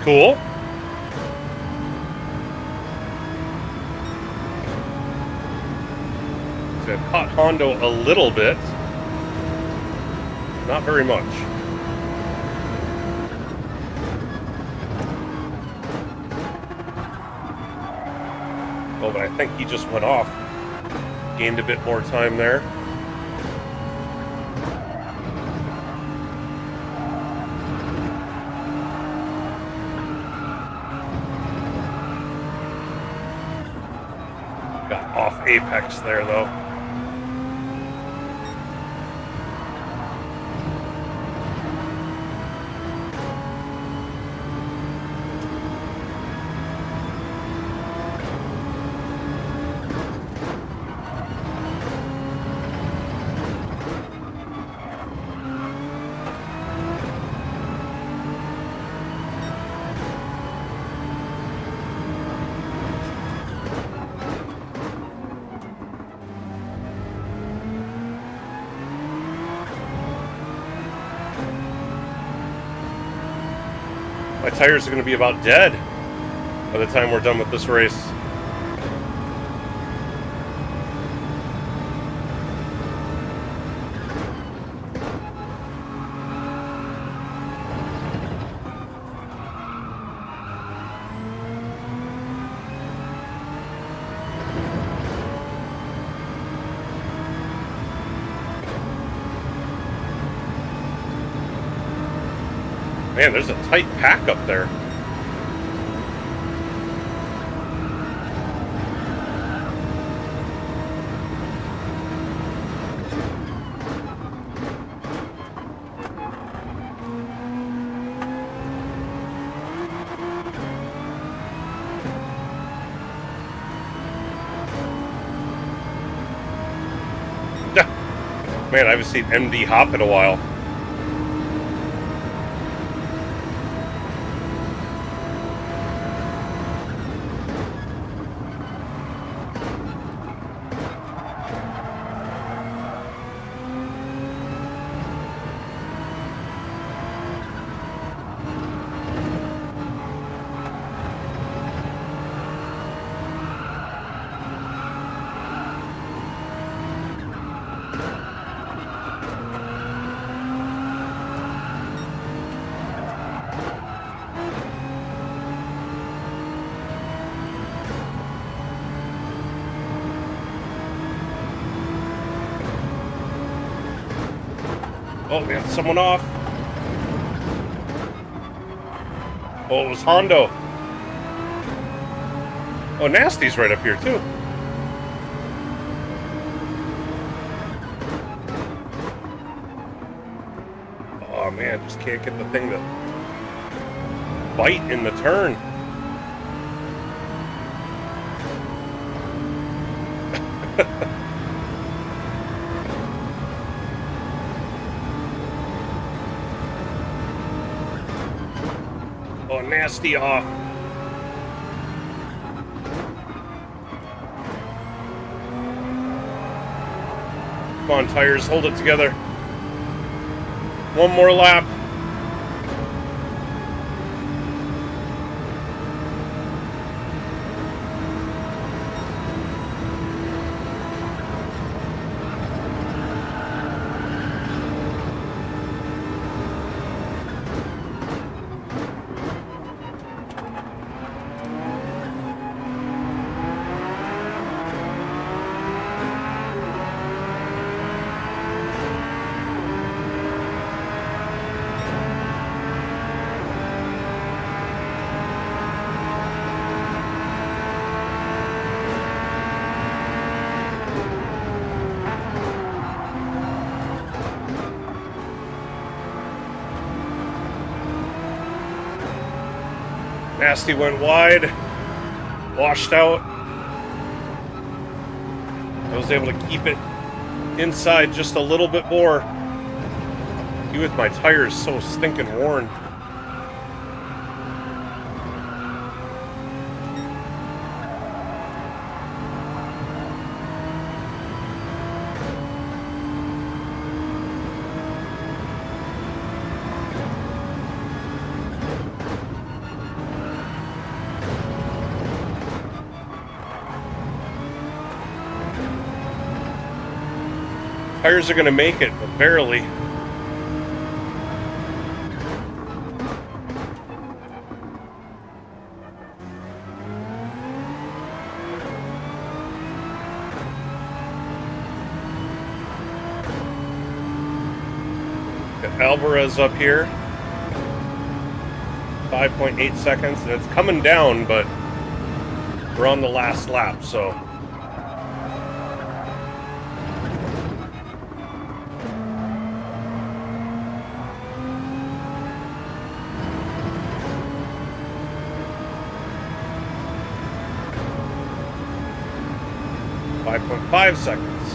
Cool. So I caught Hondo a little bit. Not very much. Oh, but I think he just went off. Gained a bit more time there. Got off apex there, though. My tires are going to be about dead by the time we're done with this race. Man, there's a tight pack up there. Man, I haven't seen MD hop in a while. Oh, we got someone off. Oh, it was Hondo. Oh, Nasty's right up here, too. Oh, man, just can't get the thing to bite in the turn. Oh, Nasty off. Come on, tires, hold it together. One more lap. Nasty went wide, washed out. I was able to keep it inside just a little bit more. Even with my tires so stinking worn. Tires are going to make it, but barely. Got Alvarez up here. 5.8 seconds, and it's coming down, but we're on the last lap, so... .5 seconds.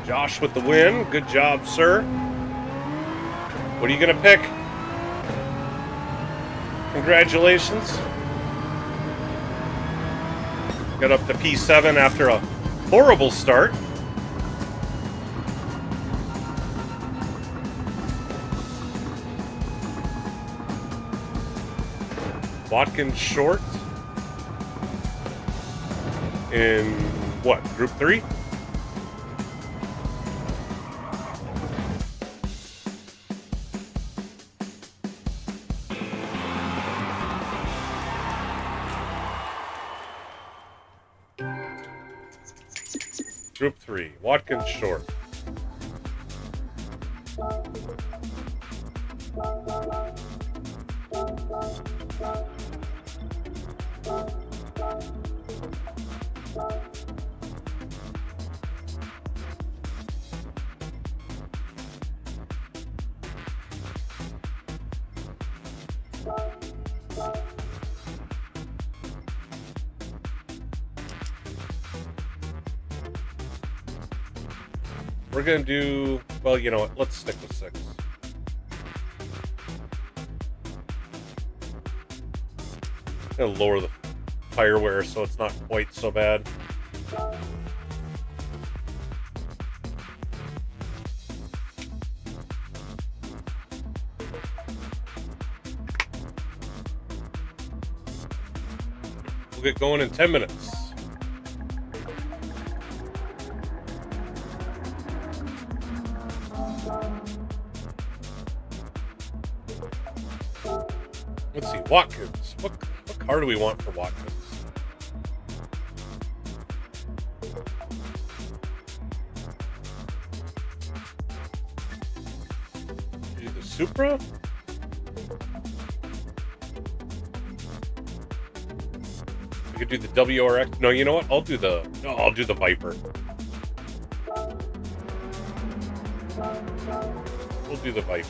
Josh with the win. Good job, sir. What are you going to pick? Congratulations. Got up to P7 after a horrible start. Watkins short in what, Group 3? Group 3, Watkins short. We're going to do, well, you know what, let's stick with 6. I'm going to lower the tire wear so it's not quite so bad. We'll get going in 10 minutes. Let's see, Watkins. What car do we want for Watkins? Do the Supra? We could do the WRX. No, you know what? I'll do the Viper. We'll do the Viper.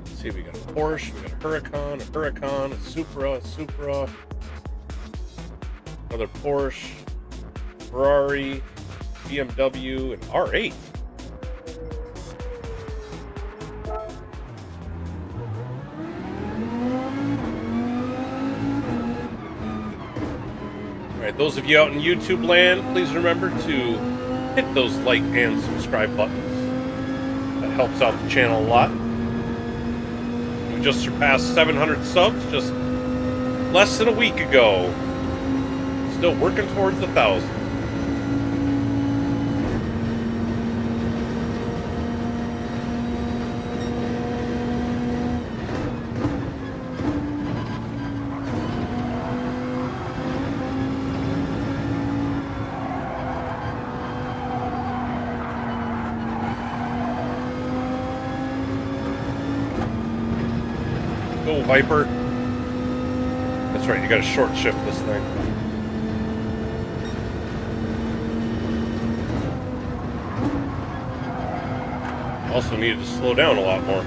Let's see, we got a Porsche, we got a Huracan, a Supra, another Porsche, Ferrari, BMW, and R8. Alright, those of you out in YouTube land, please remember to hit those like and subscribe buttons. That helps out the channel a lot. We just surpassed 700 subs just less than a week ago. Still working towards 1,000. Go, Viper. That's right, you gotta short shift this thing. Also needed to slow down a lot more.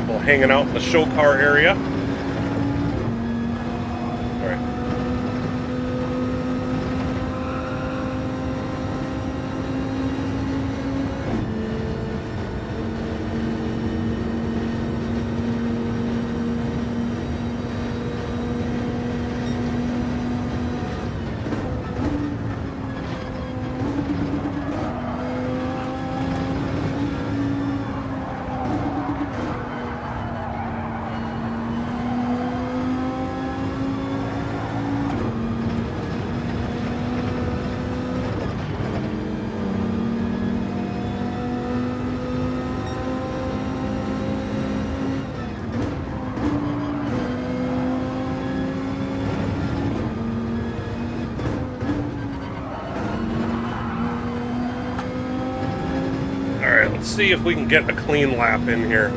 people hanging out in the show car area. All right. Let's see if we can get a clean lap in here.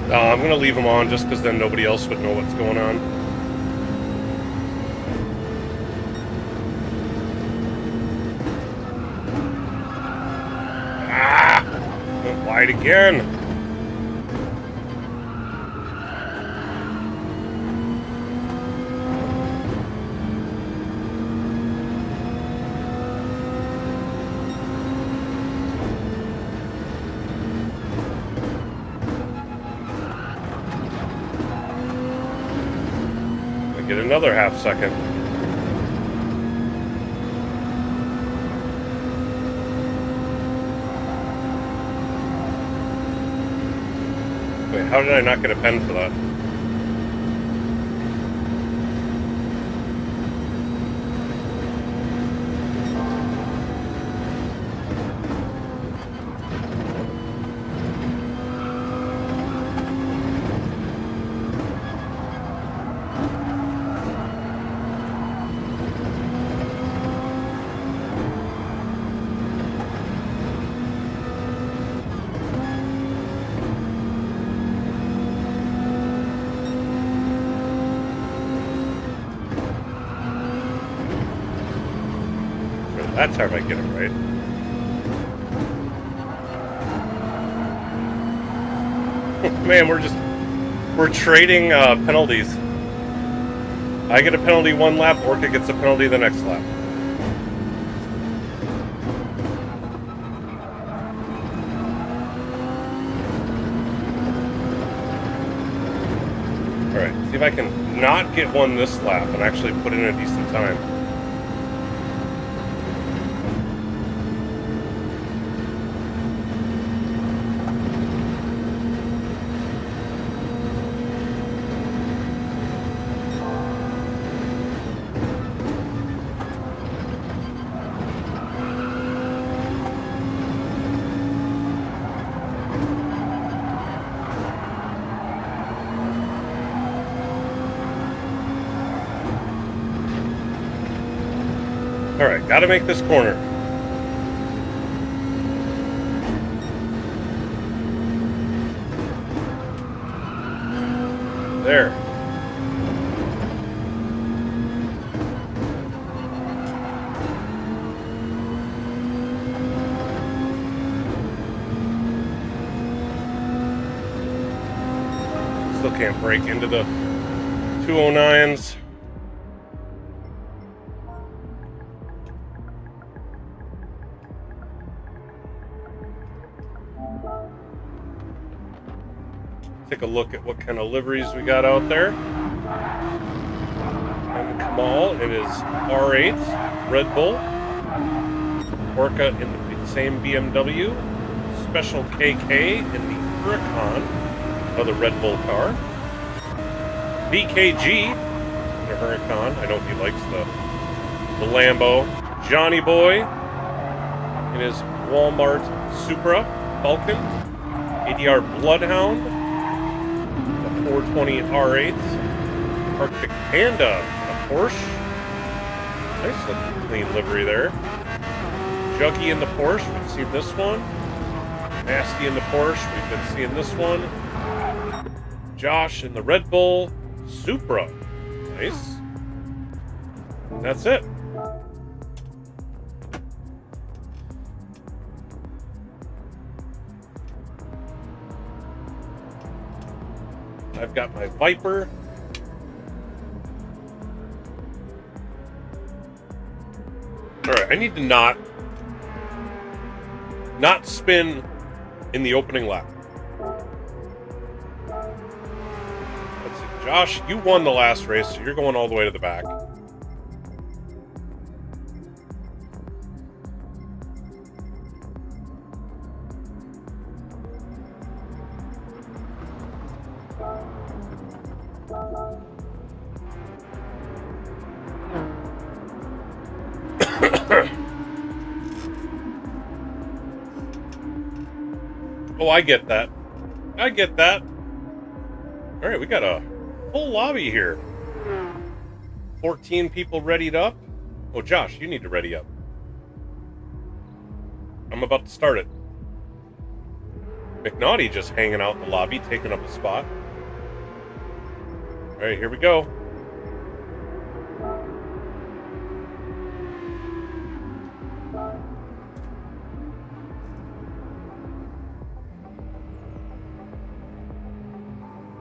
I'm going to leave them on just because then nobody else would know what's going on. Ah! Went wide again. Get another half second. Wait, how did I not get a pen for that? That's how I get it right. Man, we're trading penalties. I get a penalty one lap, Orca gets a penalty the next lap. Alright, see if I can not get one this lap and actually put in a decent time. Alright, gotta make this corner. There. Still can't break into the 209s. Take a look at what kind of liveries we got out there. And Kamal, it is R8, Red Bull. Orca in the same BMW. Special KK in the Huracan, another Red Bull car. BKG, the Huracan. I know he likes the Lambo. Johnny Boy in his Walmart Supra Falcon. ADR Bloodhound. The 420 R8. Arctic Panda, a Porsche. Nice looking clean livery there. Juggy in the Porsche, we've seen this one. Nasty in the Porsche, we've been seeing this one. Josh in the Red Bull Supra. Nice. And that's it. I've got my Viper. Alright, I need to not spin in the opening lap. Let's see. Josh, you won the last race, so you're going all the way to the back. Oh, I get that. I get that. All right, we got a full lobby here. 14 people readied up. Oh, Josh, you need to ready up. I'm about to start it. McNaughty just hanging out in the lobby, taking up a spot. All right, here we go.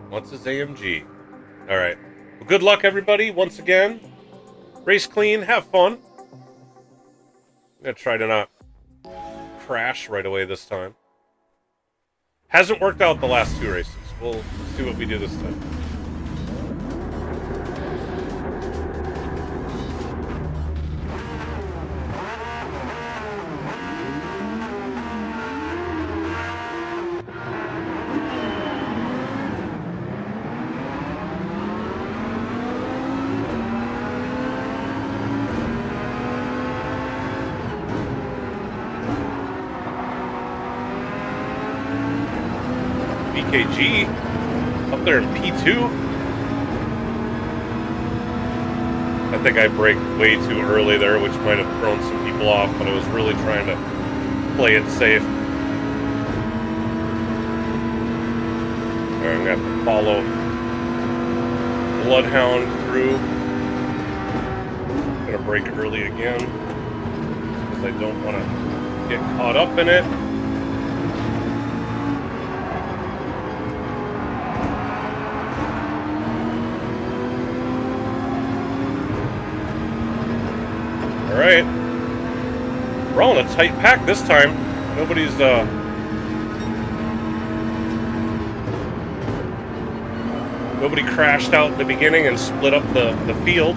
What's his AMG? All right. Well, good luck, everybody, once again. Race clean. Have fun. I'm going to try to not crash right away this time. Hasn't worked out the last two races. We'll see what we do this time. BKG up there in P2. I think I braked way too early there, which might have thrown some people off, but I was really trying to play it safe. Alright, I'm going to have to follow Bloodhound through. I'm going to brake early again because I don't want to get caught up in it. Alright. We're all in a tight pack this time. Nobody's, nobody crashed out in the beginning and split up the field.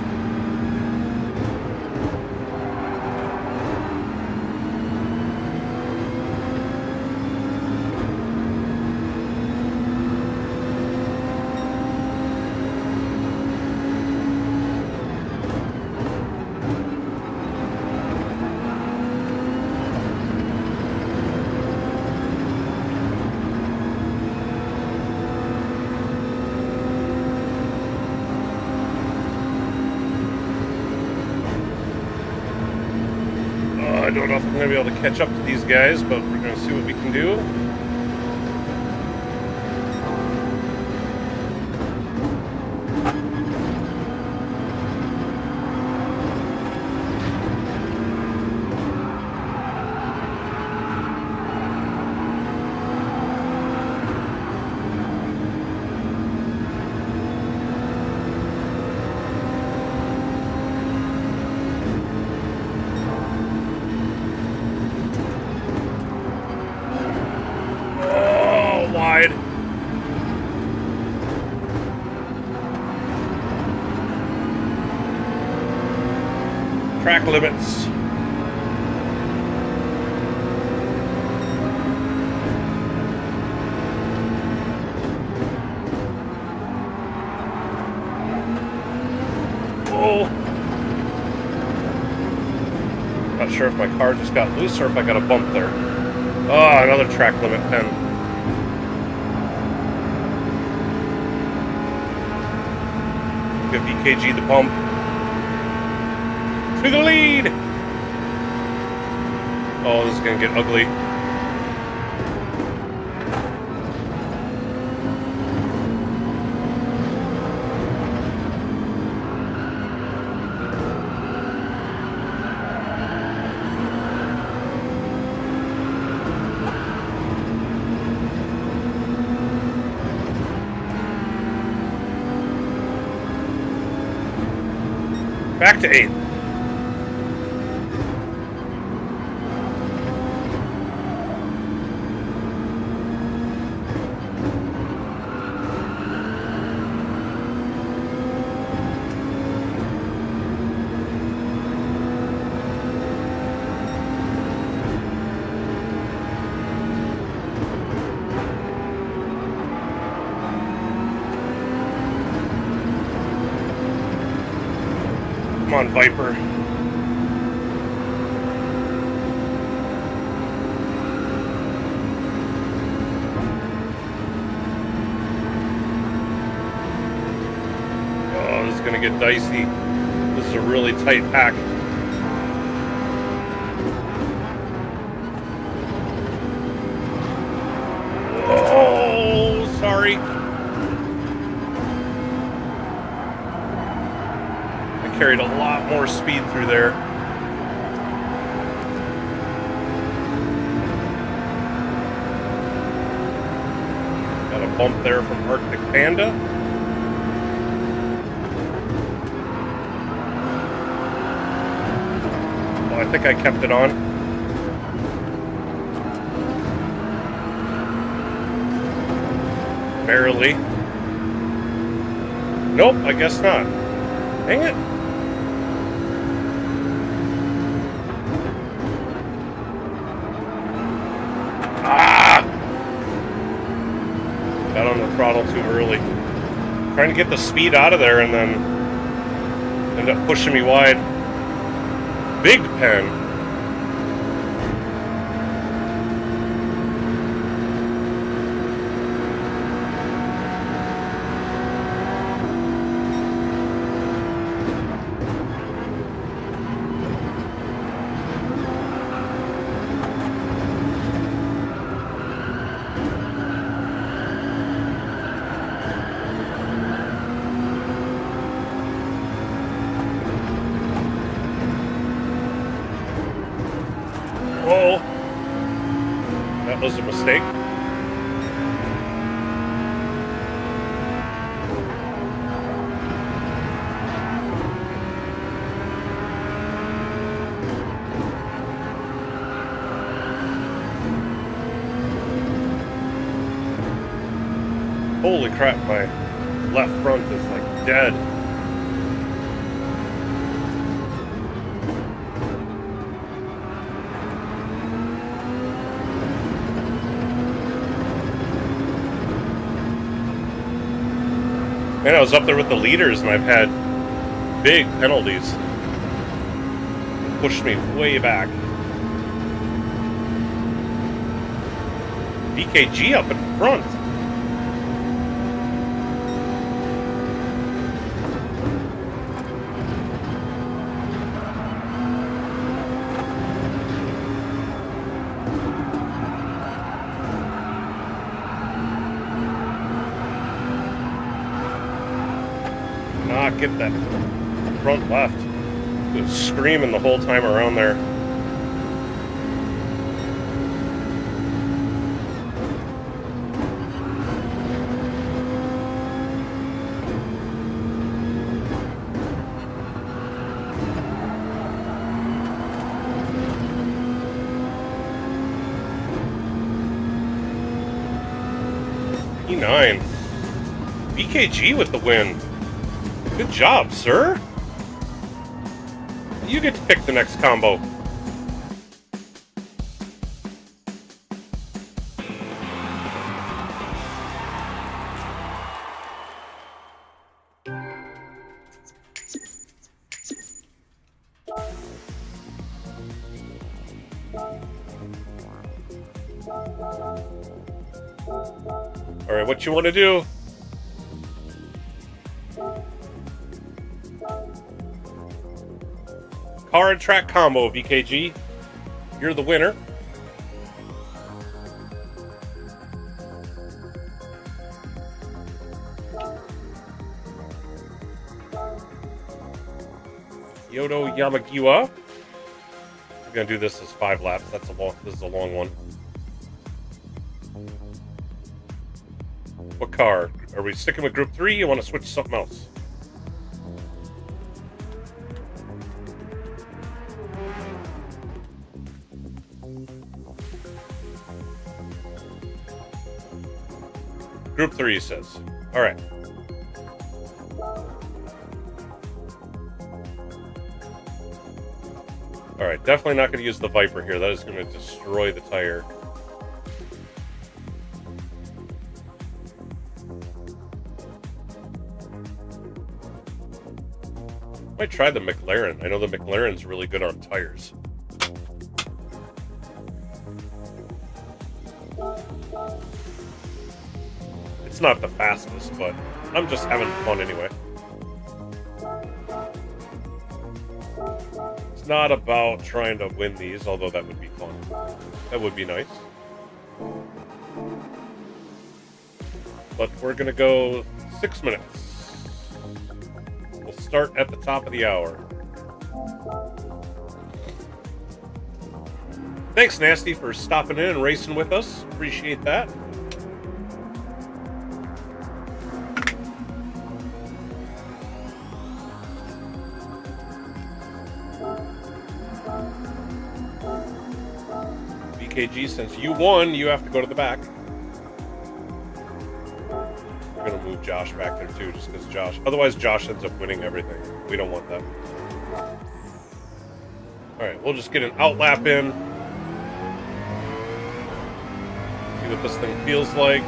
I don't know if I'm going to be able to catch up to these guys, but we're going to see what we can do. Track limits. Not sure if my car just got loose or if I got a bump there. Oh, another track limit pen. Give VKG the bump. To the lead! Oh, this is gonna get ugly. Back to 8th. Come on, Viper. Oh, this is gonna get dicey. This is a really tight pack. Oh, sorry. Carried a lot more speed through there. Got a bump there from Arctic Panda. Oh, I think I kept it on. Barely. Nope, I guess not. Dang it. Got on the throttle too early. Trying to get the speed out of there and then end up pushing me wide. Big pen. Whoa, that was a mistake. Holy crap, my left front is like dead. Man, I was up there with the leaders and I've had big penalties. Pushed me way back. VKG up in front. Get that front left. Just screaming the whole time around there. E9. VKG with the win. Good job, sir. You get to pick the next combo. Alright, what you want to do? Car and track combo, VKG. You're the winner. Yodo Yamagiwa. We're gonna do this as 5 laps. This is a long one. What car? Are we sticking with Group 3? You want to switch to something else? Group 3 says. Alright. Alright, definitely not going to use the Viper here. That is going to destroy the tire. Might try the McLaren. I know the McLaren's really good on tires. It's not the fastest, but I'm just having fun anyway. It's not about trying to win these, although that would be fun. That would be nice. But we're gonna go 6 minutes. We'll start at the top of the hour. Thanks, Nasty, for stopping in and racing with us. Appreciate that. VKG, since you won, you have to go to the back. We're going to move Josh back there too, just because Josh... Otherwise, Josh ends up winning everything. We don't want that. Alright, we'll just get an outlap in. See what this thing feels like.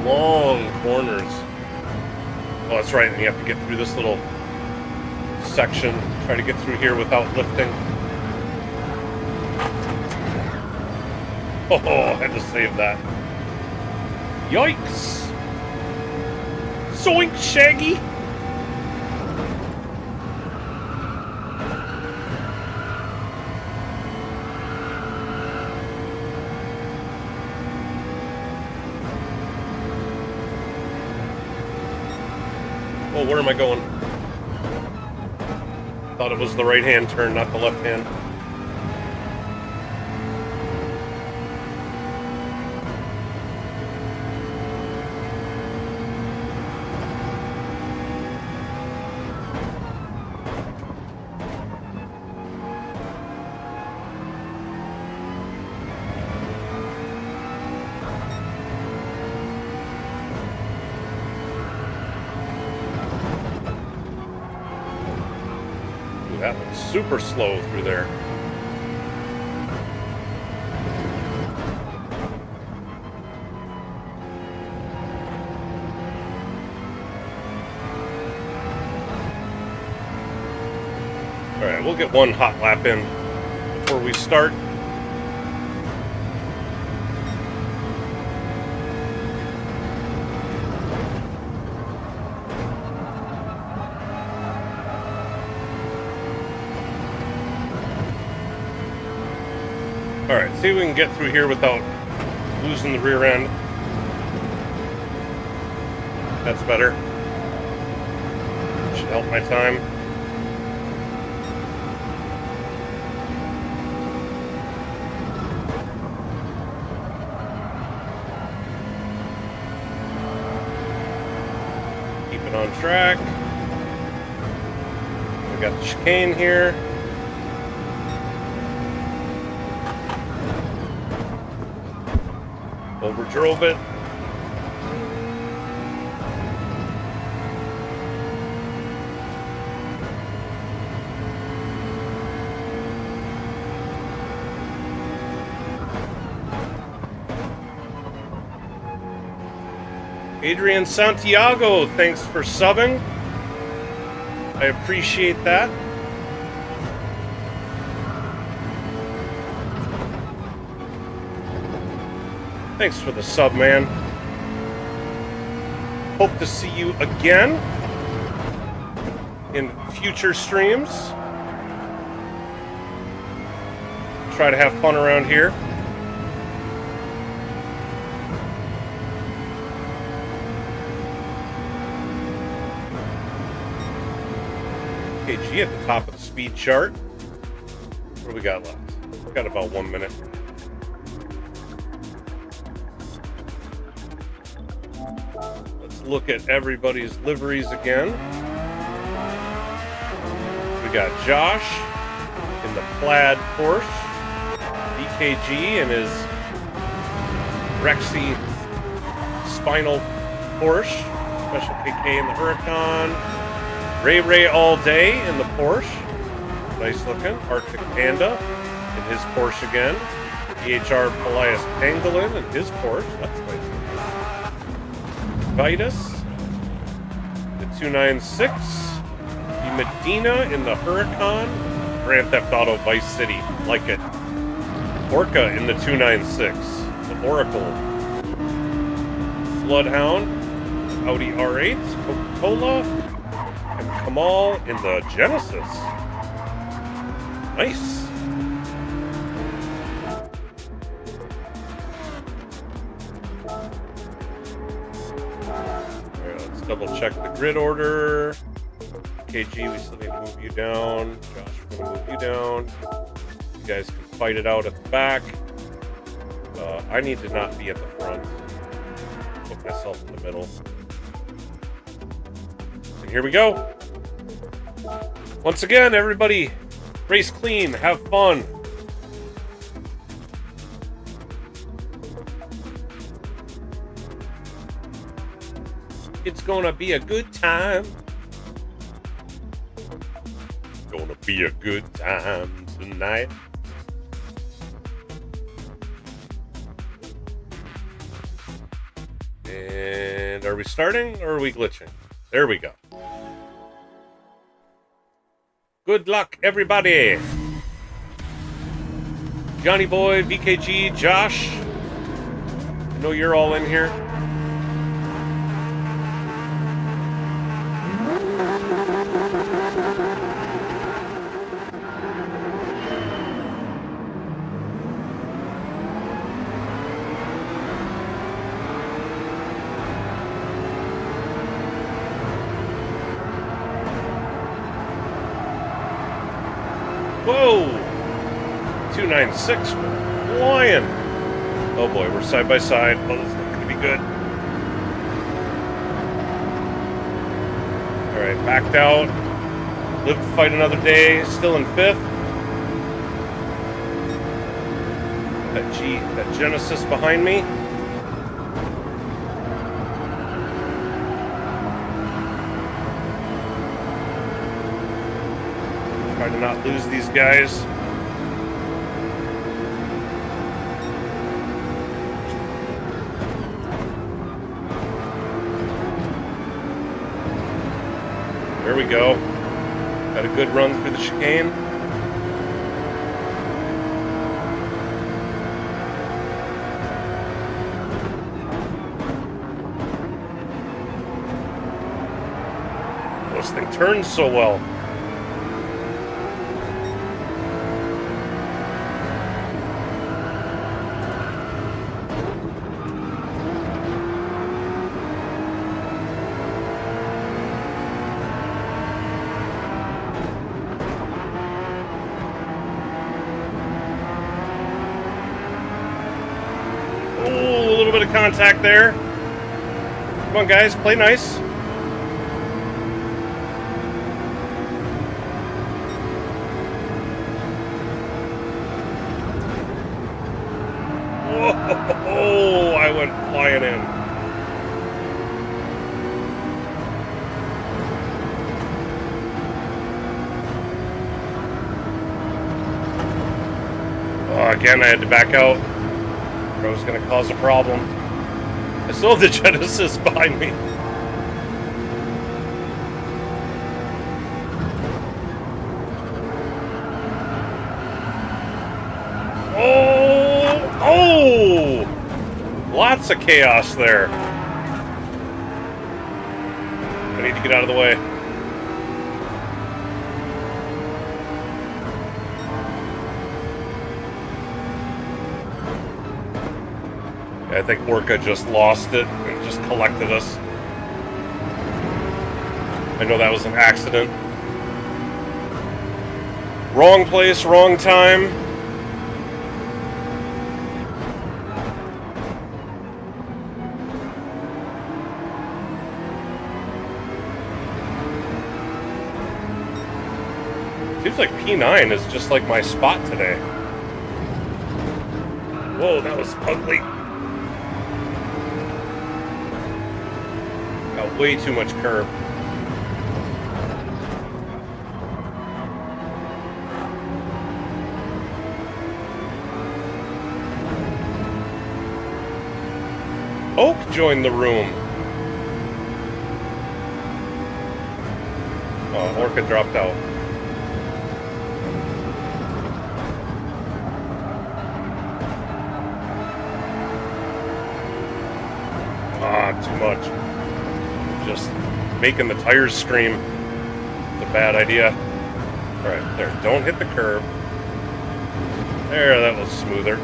Long corners. Oh, that's right, and you have to get through this little section. Try to get through here without lifting. Oh, I had to save that. Yikes! Zoink, Shaggy! Oh, where am I going? Thought it was the right-hand turn, not the left-hand. That was super slow through there. Alright, we'll get one hot lap in before we start. Alright, see if we can get through here without losing the rear end. That's better. Should help my time. Keep it on track. We got the chicane here. Overdrove it. Adrian Santiago, thanks for subbing. I appreciate that. Thanks for the sub, man. Hope to see you again in future streams. Try to have fun around here. KG at the top of the speed chart. What do we got left? We've got about 1 minute. Let's look at everybody's liveries again. We got Josh in the plaid Porsche, BKG in his Rexy spinal Porsche, Special KK in the Huracan, Ray all day in the Porsche, nice looking, Arctic Panda in his Porsche again, EHR Polias Pangolin in his Porsche, that's nice looking, Vitus, the 296, Medina in the Huracan, Grand Theft Auto Vice City, like it. Orca in the 296, the Oracle, Bloodhound, Audi R8, Coca-Cola, and Kamal in the Genesis. Nice. Alright, let's double check the grid order. KG, we still need to move you down. Josh, we're going to move you down. You guys can fight it out at the back. I need to not be at the front. Put myself in the middle. And here we go. Once again, everybody, race clean, have fun. It's gonna be a good time. Gonna be a good time tonight. And are we starting or are we glitching? There we go. Good luck, everybody. Johnny Boy, VKG, Josh. I know you're all in here. Whoa! 296, we're flying. Oh boy, we're side by side. Oh, this is not going to be good. Alright, backed out. Live to fight another day. Still in 5th. That Genesis behind me. Try to not lose these guys. There we go. Got a good run through the chicane. This thing turns so well. Contact there. Come on, guys, play nice. Whoa, I went flying in. Oh, again, I had to back out. Or I was going to cause a problem. I still have the Genesis behind me. Oh! Lots of chaos there. I need to get out of the way. I think Orca just lost it and just collected us. I know that was an accident. Wrong place, wrong time. Seems like P9 is just like my spot today. Whoa, that was ugly. Got way too much curb. Oak joined the room. Oh, Orca dropped out. Too much. Just making the tires scream. It's a bad idea. Alright, there. Don't hit the curb. There, that was smoother.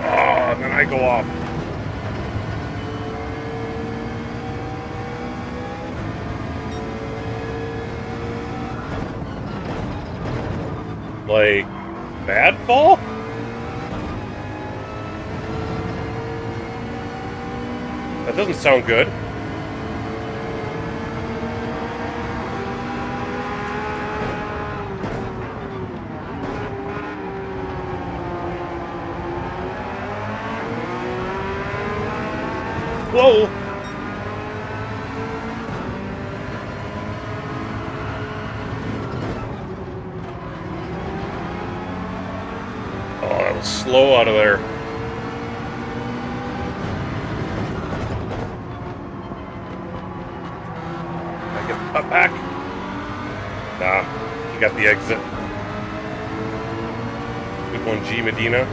Oh, and then I go off. Like, bad fall? That doesn't sound good. Whoa! Slow out of there. I get the cut back. Nah, you got the exit. Good one, G Medina.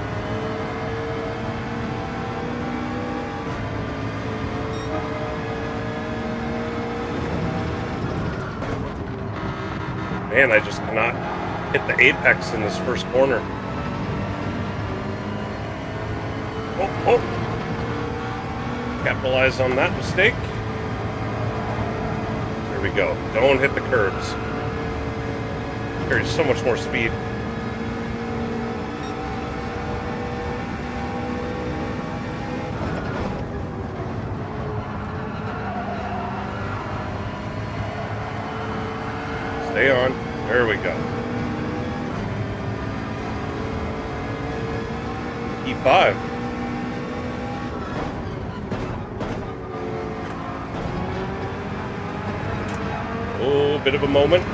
Man, I just cannot hit the apex in this first corner. Oh. Capitalize on that mistake. There we go. Don't hit the curbs. Carries so much more speed. Stay on. There we go. E5. Oh, bit of a moment.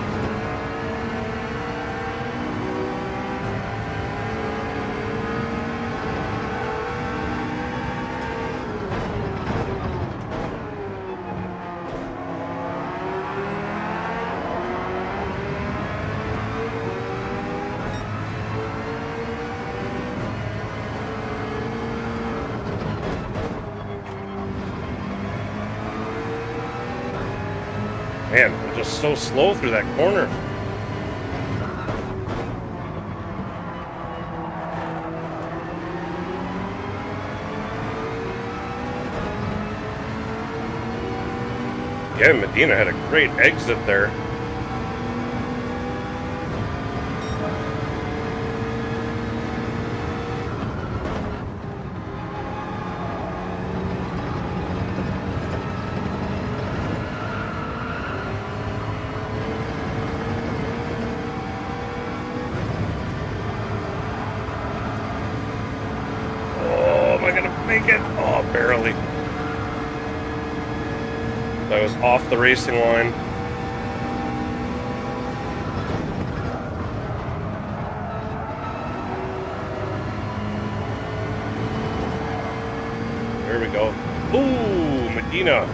Man, we're just so slow through that corner. Yeah, Medina had a great exit there. Make it. Oh, barely. I was off the racing line. There we go. Ooh, Medina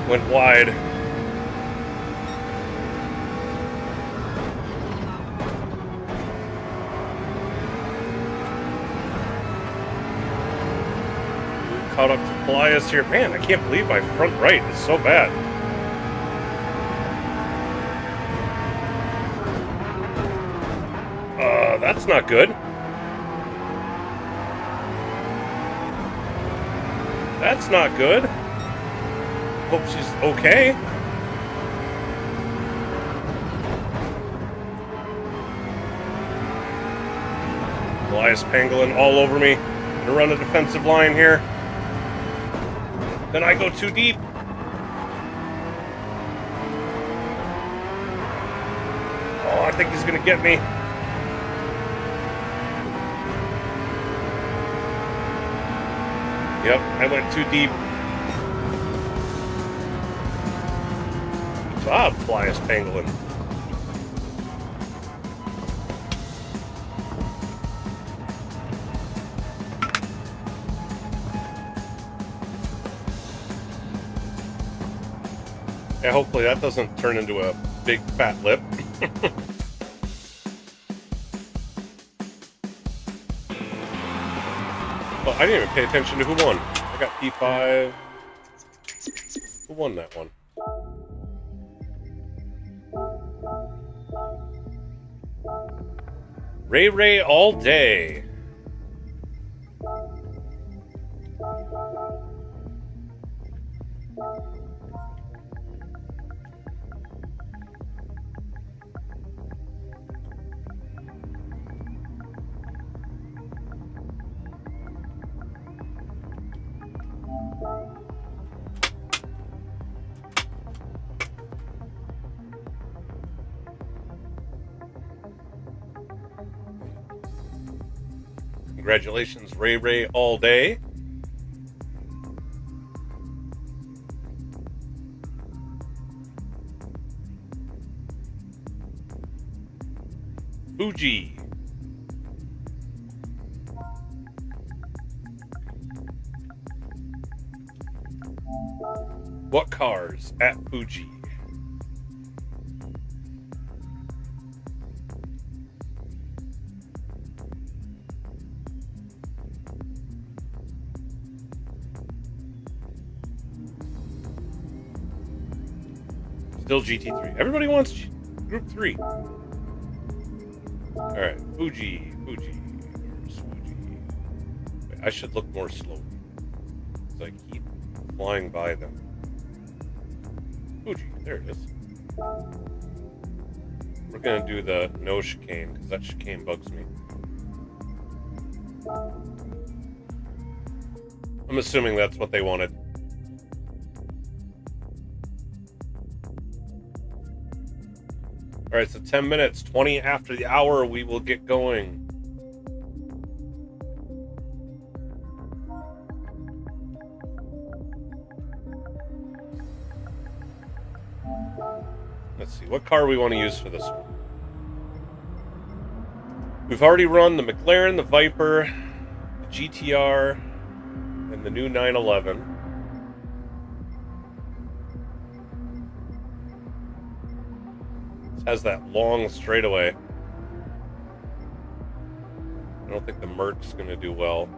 went wide. Caught up to Pelias here. Man, I can't believe my front right is so bad. That's not good. That's not good. Hope she's okay. Elias Pangolin all over me. Gonna run a defensive line here. Then I go too deep. Oh, I think he's gonna get me. Yep, I went too deep. Good job, Elias Pangolin. Yeah, hopefully that doesn't turn into a big fat lip. Well, I didn't even pay attention to who won. I got P5. Who won that one? Ray all day. Congratulations, Ray all day. Fuji. What cars at Fuji? Still GT3. Everybody wants Group 3. Alright, Fuji. Where's Fuji? Wait, I should look more slowly. Because I keep flying by them. Fuji, there it is. We're going to do the no chicane, because that chicane bugs me. I'm assuming that's what they wanted. Alright, so 10 minutes, 20 after the hour, we will get going. Let's see, what car we want to use for this one? We've already run the McLaren, the Viper, the GTR, and the new 911. Has that long straightaway. I don't think the Merc's going to do well.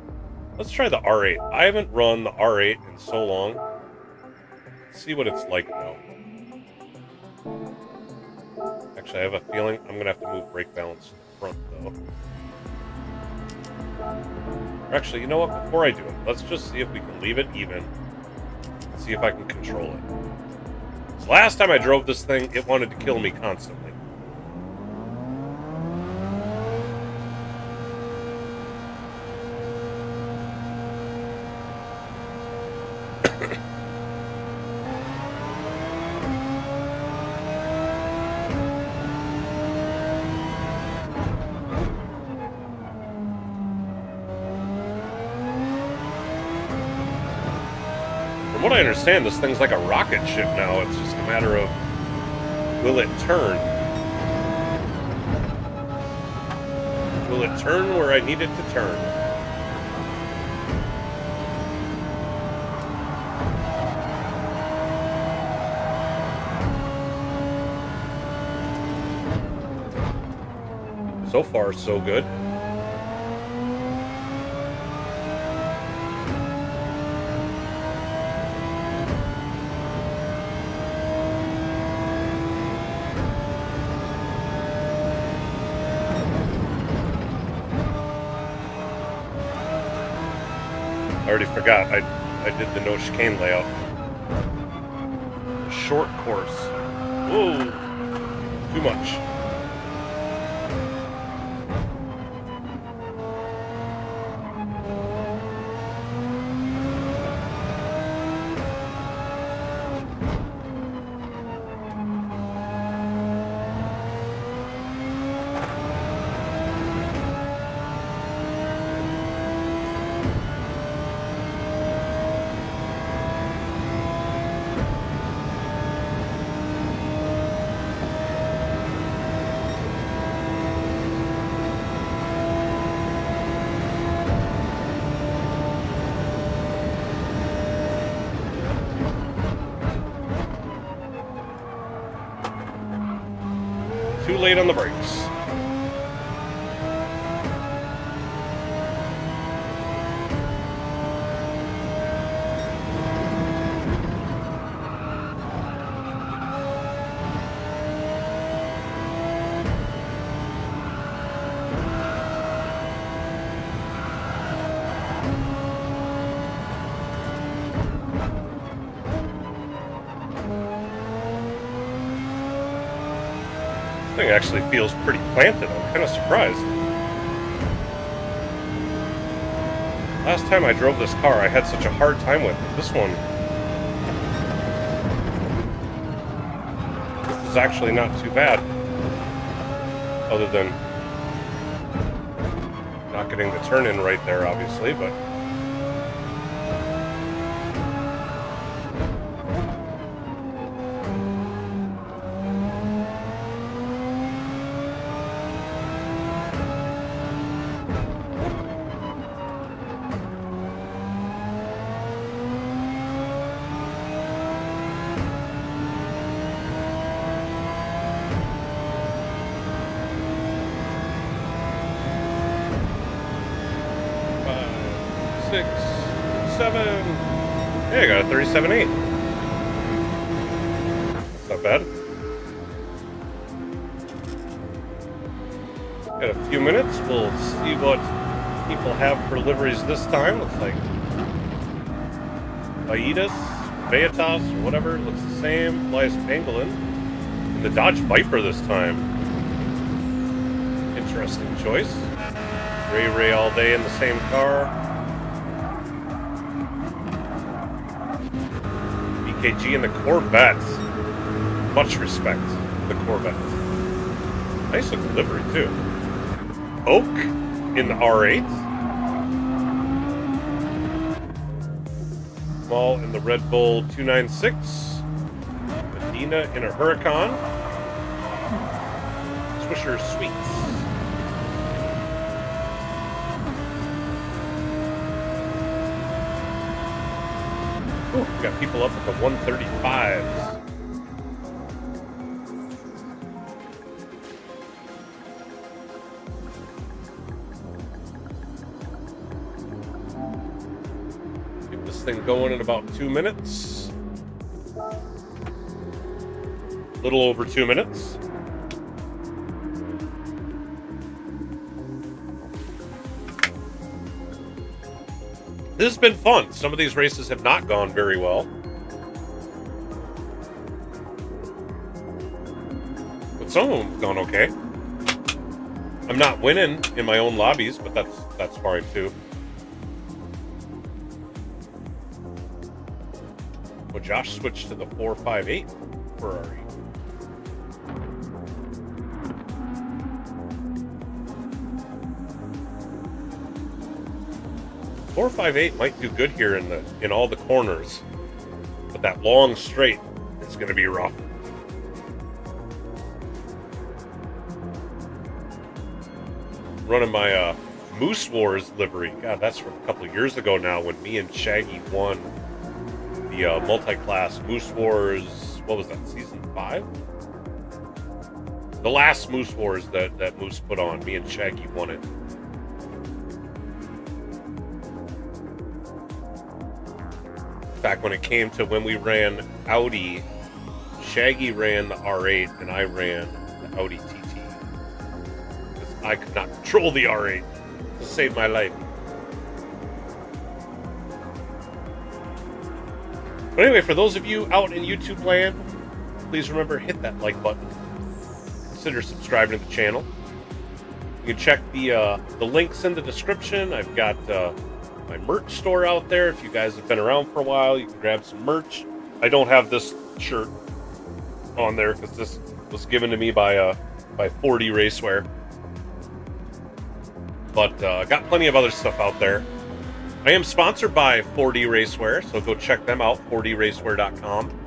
Let's try the R8. I haven't run the R8 in so long. Let's see what it's like now. Actually, I have a feeling I'm going to have to move brake balance to the front, though. Or actually, you know what? Before I do it, let's just see if we can leave it even. See if I can control it. Last time I drove this thing, it wanted to kill me constantly. From what I understand, this thing's like a rocket ship now. It's just a matter of, will it turn? Will it turn where I need it to turn? So far, so good. I already forgot. I did the no chicane layout. Short course. Whoa! Too much. Too late on the brakes. This thing actually feels pretty planted. I'm kind of surprised. Last time I drove this car, I had such a hard time with it. This is actually not too bad. Other than not getting the turn in right there, obviously, but... Six, 7. Yeah, I got a 37.8. That's not bad. Got a few minutes. We'll see what people have for liveries this time. Looks like Veetas, or whatever. Looks the same. Flies Pangolin. And the Dodge Viper this time. Interesting choice. Ray all day in the same car. BKG and the Corvette. Much respect to the Corvette. Nice looking livery too. Oak in the R8. Small in the Red Bull 296. Medina in a Huracan. Swisher Sweets. Ooh, we got people up at the 135s. Get this thing going in about 2 minutes. A little over 2 minutes. This has been fun. Some of these races have not gone very well. But some of them have gone okay. I'm not winning in my own lobbies, but that's fine too. Well, Josh switched to the 458 Ferrari. Four 5.8 might do good here in all the corners, but that long straight is going to be rough. Running my Moose Wars livery. God, that's from a couple of years ago now when me and Shaggy won the multi-class Moose Wars. What was that? Season 5? The last Moose Wars that Moose put on. Me and Shaggy won it. Back when it came to when we ran Audi, Shaggy ran the R8 and I ran the Audi TT. Because I could not control the R8 to save my life. But anyway, for those of you out in YouTube land, please remember, hit that like button. Consider subscribing to the channel. You can check the links in the description. I've got my merch store out there. If you guys have been around for a while, you can grab some merch. I don't have this shirt on there because this was given to me by 40 Racewear. But I got plenty of other stuff out there. I am sponsored by 40 Racewear, so go check them out, 40racewear.com.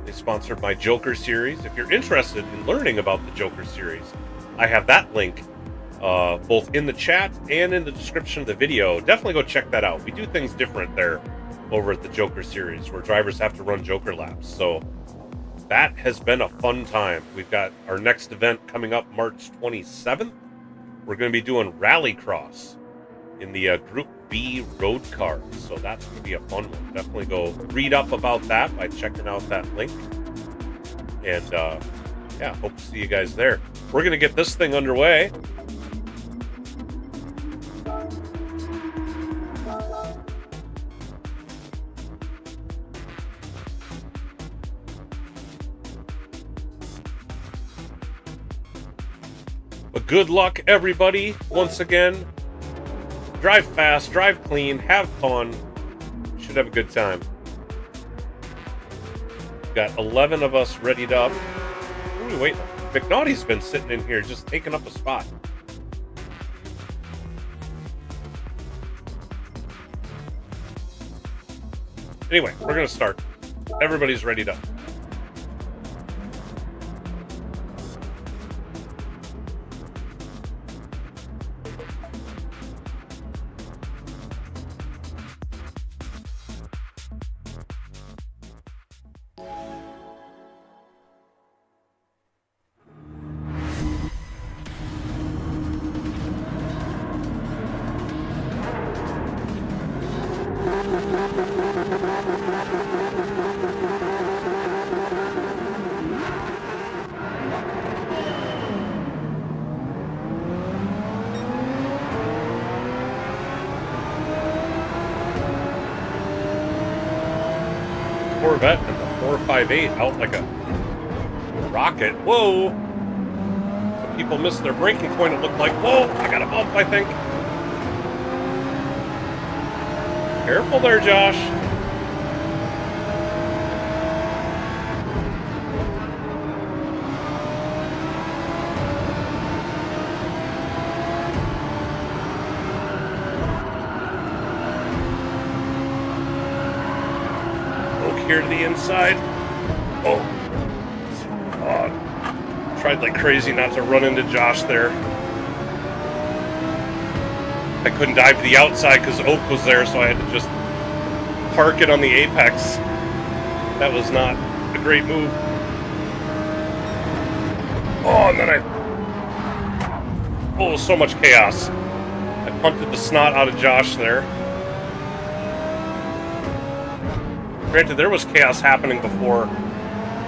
They sponsored my Joker series. If you're interested in learning about the Joker series, I have that link both in the chat and in the description of the video. Definitely go check that out. We do things different there over at the Joker series, where drivers have to run Joker laps. So that has been a fun time. We've got our next event coming up March 27th. We're going to be doing Rallycross in the Group B road cars. So that's going to be a fun one. Definitely go read up about that by checking out that link. And yeah, hope to see you guys there. We're going to get this thing underway. But good luck, everybody, once again. Drive fast, drive clean, have fun. Should have a good time. Got 11 of us readied up. What are we waiting on? McNaughty's been sitting in here just taking up a spot. Anyway, we're going to start. Everybody's readied up. Corvette and the 458 out like a rocket. Whoa! Some people missed their braking point. It looked like, whoa, I got a bump, I think. Careful there, Josh. Here to the inside. Oh. Tried like crazy not to run into Josh there. I couldn't dive to the outside because Oak was there, so I had to just park it on the apex. That was not a great move. Oh, and then oh, so much chaos. I punted the snot out of Josh there. Granted, there was chaos happening before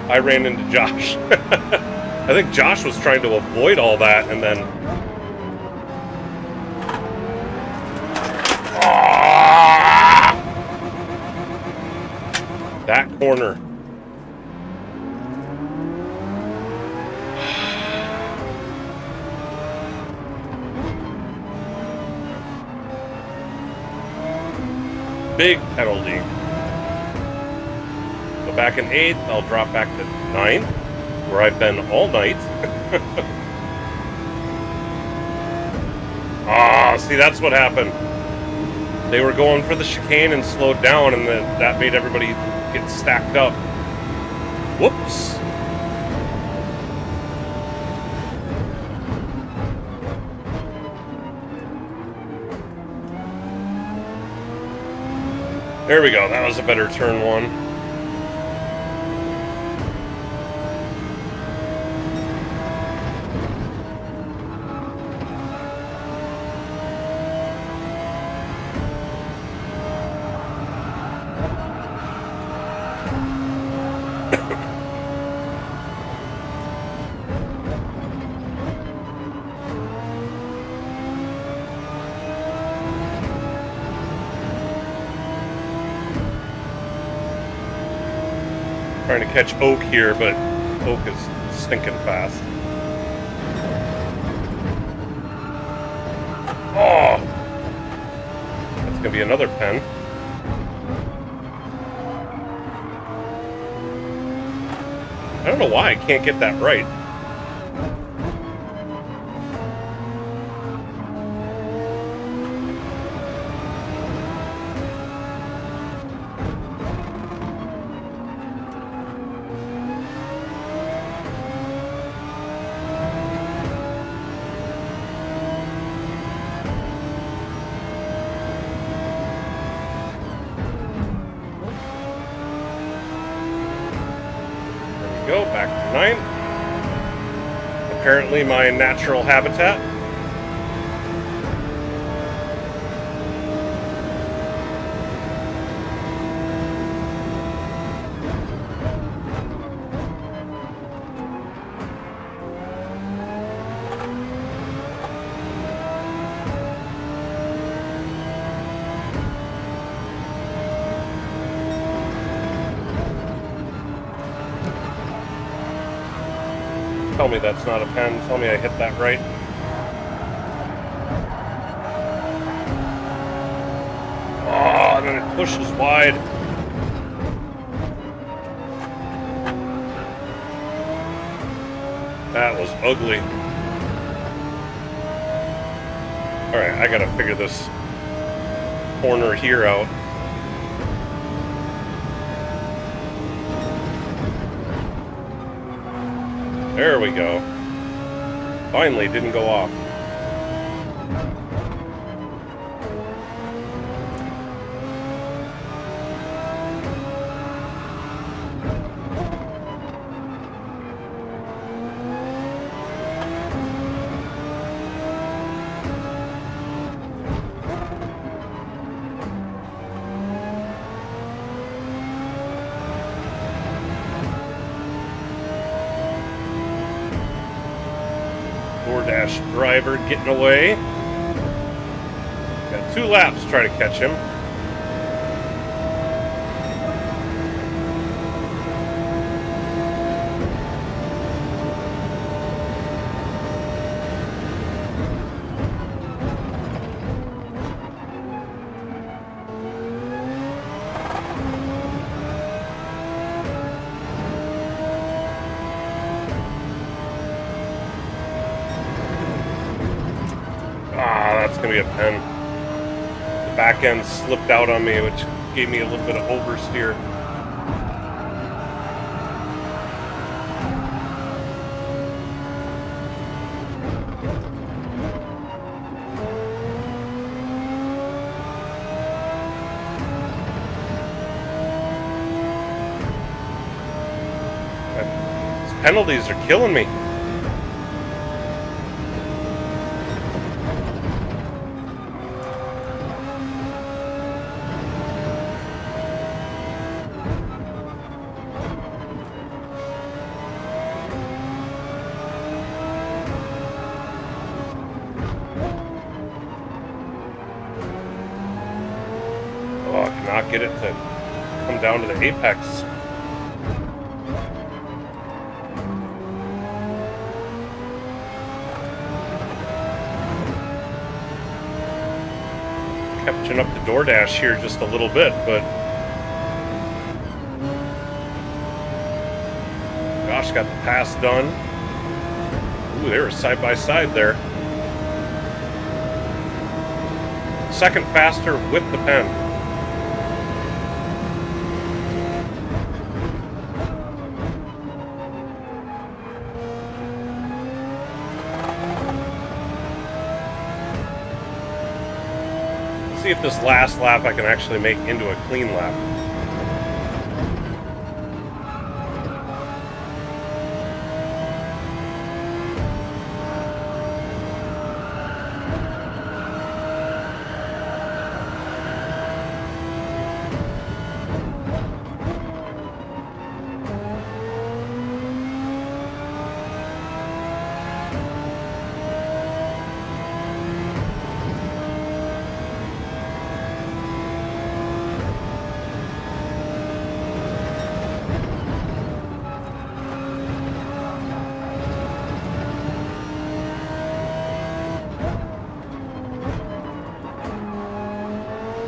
I ran into Josh. I think Josh was trying to avoid all that, and then... that corner. Big penalty. Go back in 8th, I'll drop back to 9th, where I've been all night. See, that's what happened. They were going for the chicane and slowed down, and that made everybody get stacked up. Whoops. There we go, that was a better turn one. Trying to catch Oak here, but Oak is stinking fast. Oh! That's gonna be another pen. I don't know why I can't get that right. Go back to 9. Apparently my natural habitat. Tell me that's not a pen. Tell me I hit that right. Oh, and then it pushes wide. That was ugly. Alright, I gotta figure this corner here out. There we go. Finally, didn't go off. DoorDash driver getting away. Got 2 laps to try to catch him. That's going to be a pen. The back end slipped out on me, which gave me a little bit of oversteer. These penalties are killing me. Oh, I cannot get it to come down to the apex. Catching up to DoorDash here just a little bit, but Josh got the pass done. Ooh, they were side by side there. Second faster with the pen. See if this last lap I can actually make into a clean lap.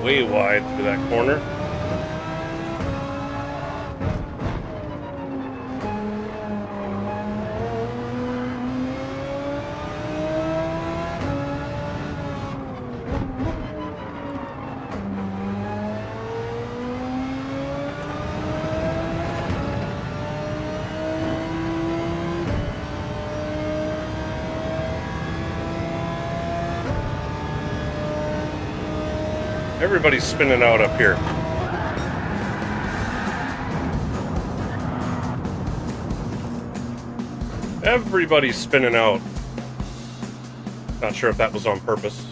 way wide through that corner. Everybody's spinning out up here. Everybody's spinning out. Not sure if that was on purpose.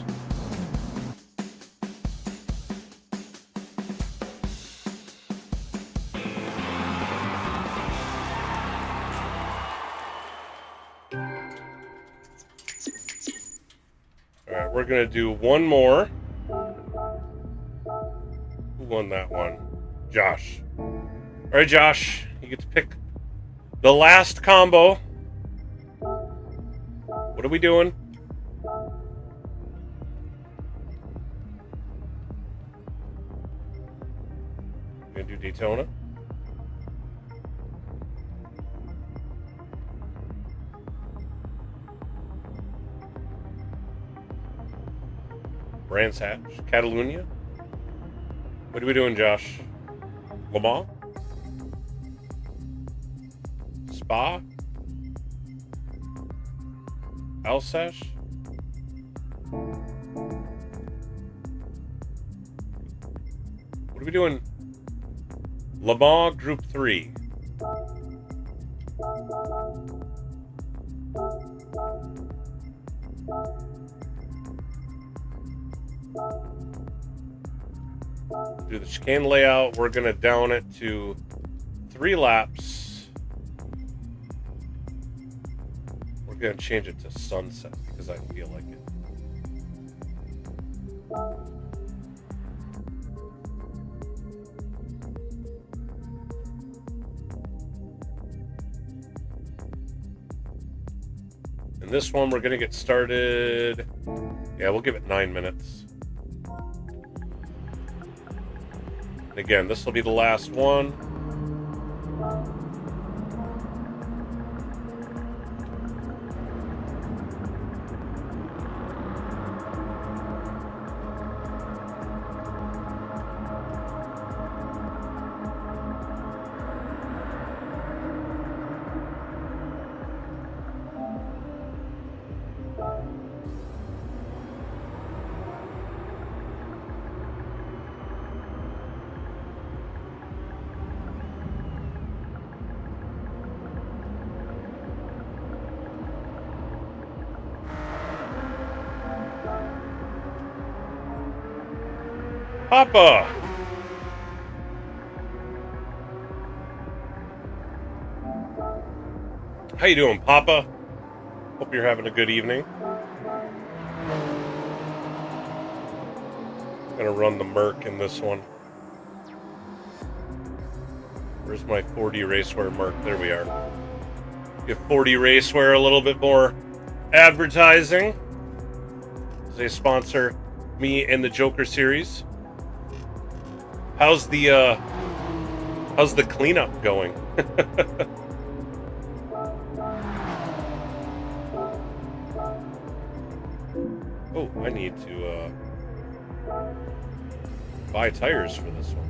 Alright, we're gonna do one more. Won that one. Josh. Alright, Josh. You get to pick the last combo. What are we doing? We're gonna do Daytona. Brands Hatch. Catalunya. What are we doing, Josh? Le Mans? Spa? Alsace? What are we doing? Le Mans Group 3. Do the chicane layout. We're going to down it to 3 laps. We're going to change it to sunset because I feel like it. And this one, we're going to get started. Yeah, we'll give it 9 minutes. Again, this will be the last one. Papa! How you doing, Papa? Hope you're having a good evening. I'm gonna run the Merc in this one. Where's my 4D Racewear Merc? There we are. Give 4D Racewear a little bit more advertising. They sponsor me and the Joker series. How's the cleanup going? Oh, I need to buy tires for this one.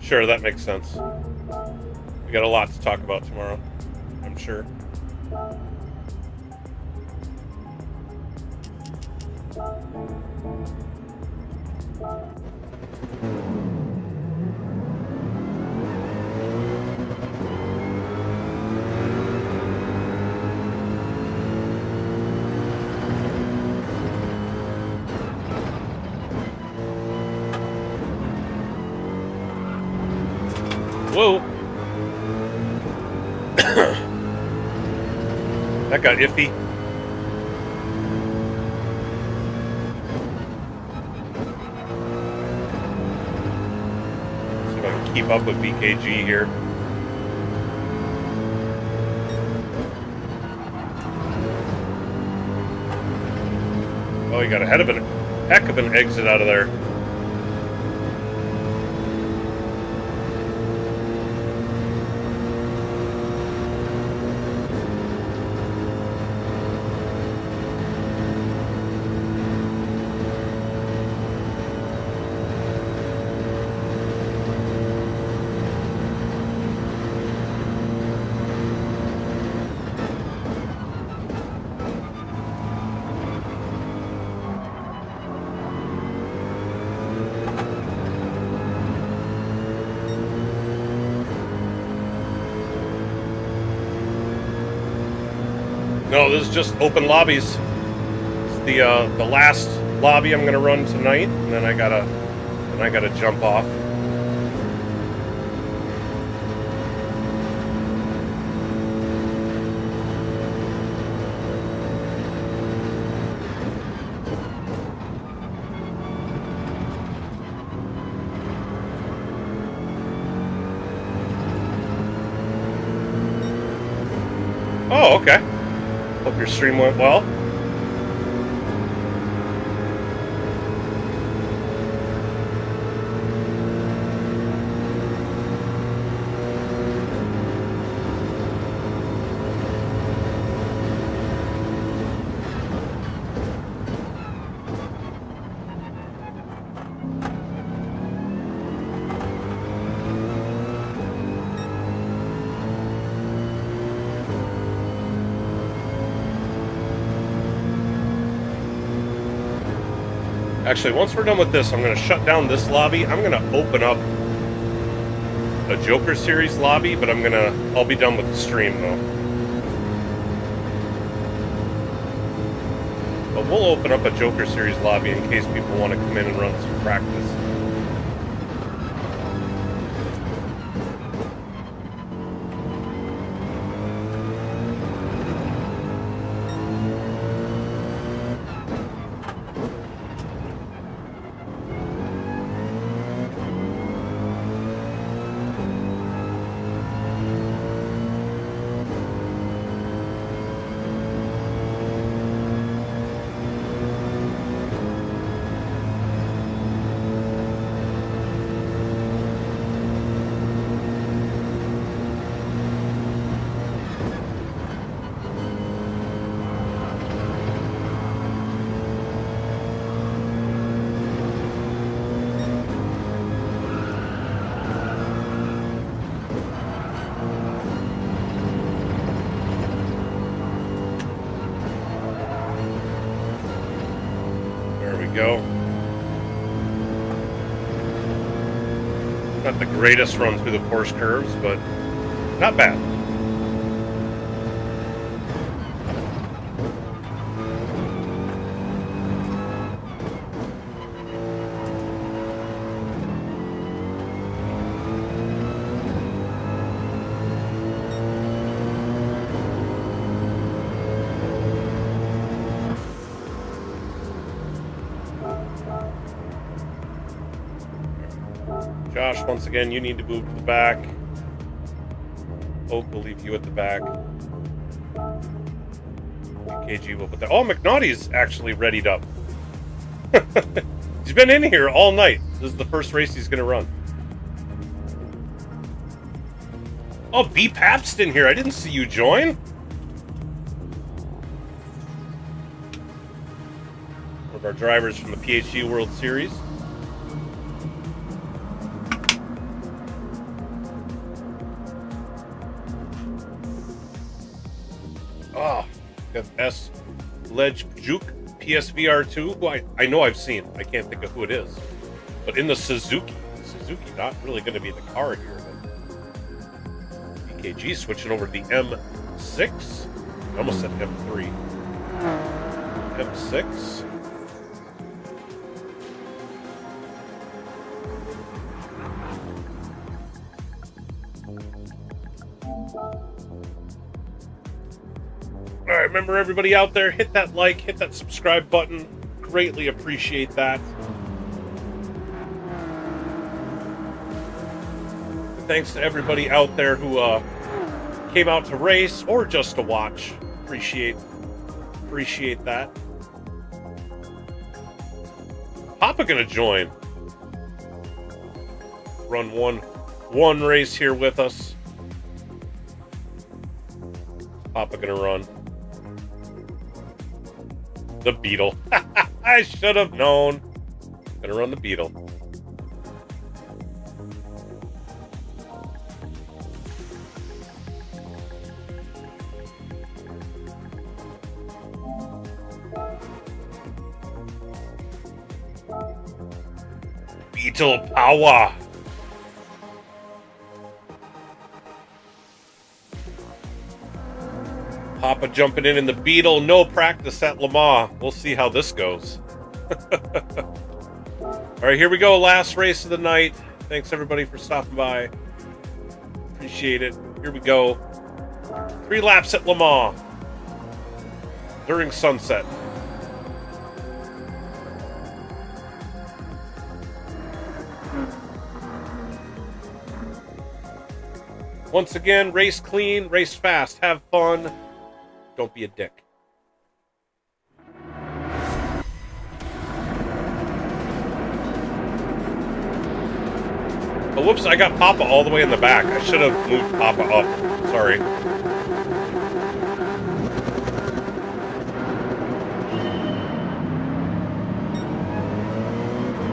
Sure, that makes sense. We got a lot to talk about tomorrow, I'm sure. Whoa. That got iffy. keep up with BKG here. Oh, he got a heck of an exit out of there. No, this is just open lobbies. It's the last lobby I'm gonna run tonight, and then I gotta jump off. Oh, okay. Hope your stream went well. Actually, once we're done with this, I'm going to shut down this lobby. I'm going to open up a Joker Series lobby, but I'll be done with the stream though. But we'll open up a Joker Series lobby in case people want to come in and run some practice. Go. Not the greatest run through the course curves, but not bad. Josh, once again, you need to move to the back. Oak will leave you at the back. KG will put that. Oh, McNaughty's actually readied up. He's been in here all night. This is the first race he's going to run. Oh, B. Pabst in here. I didn't see you join. One of our drivers from the PhD World Series. Oh, got S. Ledge Juke PSVR2, who I know I've seen. I can't think of who it is. But in the Suzuki, not really going to be the car here. But EKG switching over to the M6. I almost said M3. M6. All right, remember everybody out there, hit that like, hit that subscribe button. Greatly appreciate that. Thanks to everybody out there who came out to race or just to watch. Appreciate that. Papa gonna join. Run one race here with us. Papa gonna run the Beetle. I should have known. Gonna run the Beetle. Beetle power. Papa jumping in the Beetle. No practice at Le Mans. We'll see how this goes. All right, here we go. Last race of the night. Thanks everybody for stopping by. Appreciate it. Here we go. 3 laps at Le Mans during sunset. Once again, race clean, race fast, have fun. Don't be a dick. Oh, whoops, I got Papa all the way in the back. I should have moved Papa up. Sorry.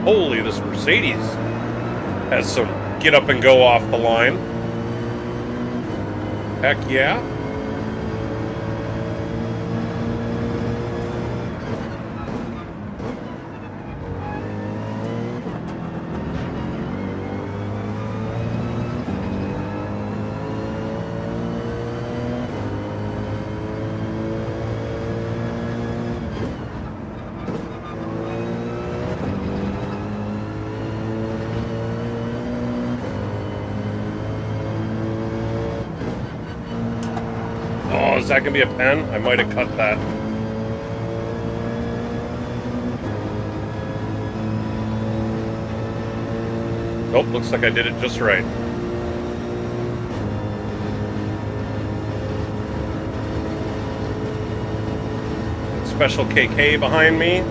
Holy, this Mercedes has some get up and go off the line. Heck yeah. Is that going to be a pen? I might have cut that. Nope, looks like I did it just right. Special KK behind me.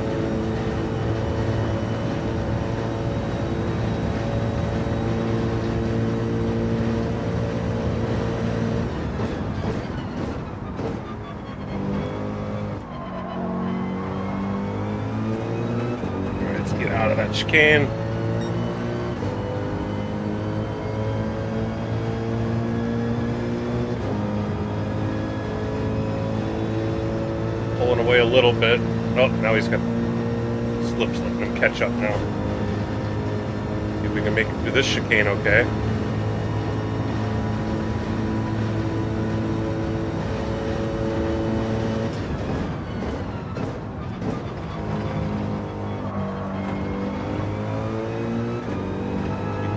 Chicane. Pulling away a little bit. Oh, now he's got slips and catch up now. See if we can make it through this chicane okay.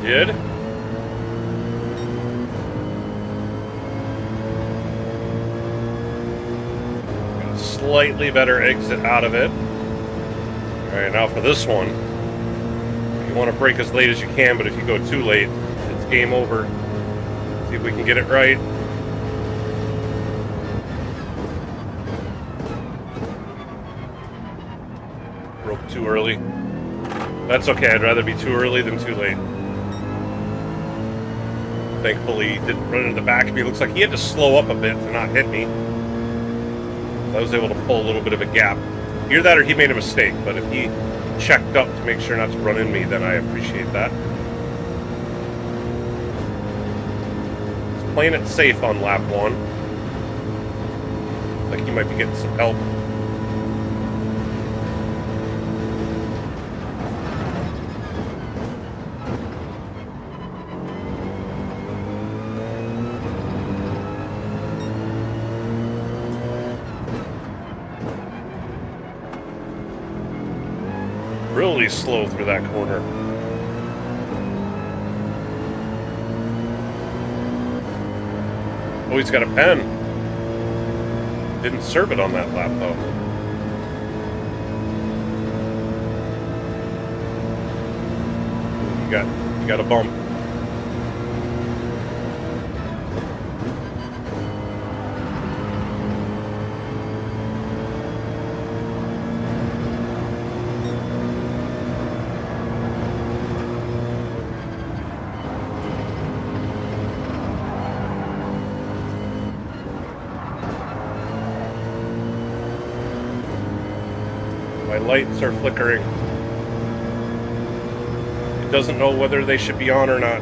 Did. Got a slightly better exit out of it. Alright, now for this one. You want to brake as late as you can, but if you go too late, it's game over. See if we can get it right. Broke too early. That's okay, I'd rather be too early than too late. Thankfully, he didn't run into the back of me. It looks like he had to slow up a bit to not hit me. I was able to pull a little bit of a gap. Either that or he made a mistake, but if he checked up to make sure not to run into me, then I appreciate that. He's playing it safe on lap 1. Like he might be getting some help. Really slow through that corner. Oh, he's got a pen. Didn't serve it on that lap though. You got a bump. My lights are flickering. It doesn't know whether they should be on or not.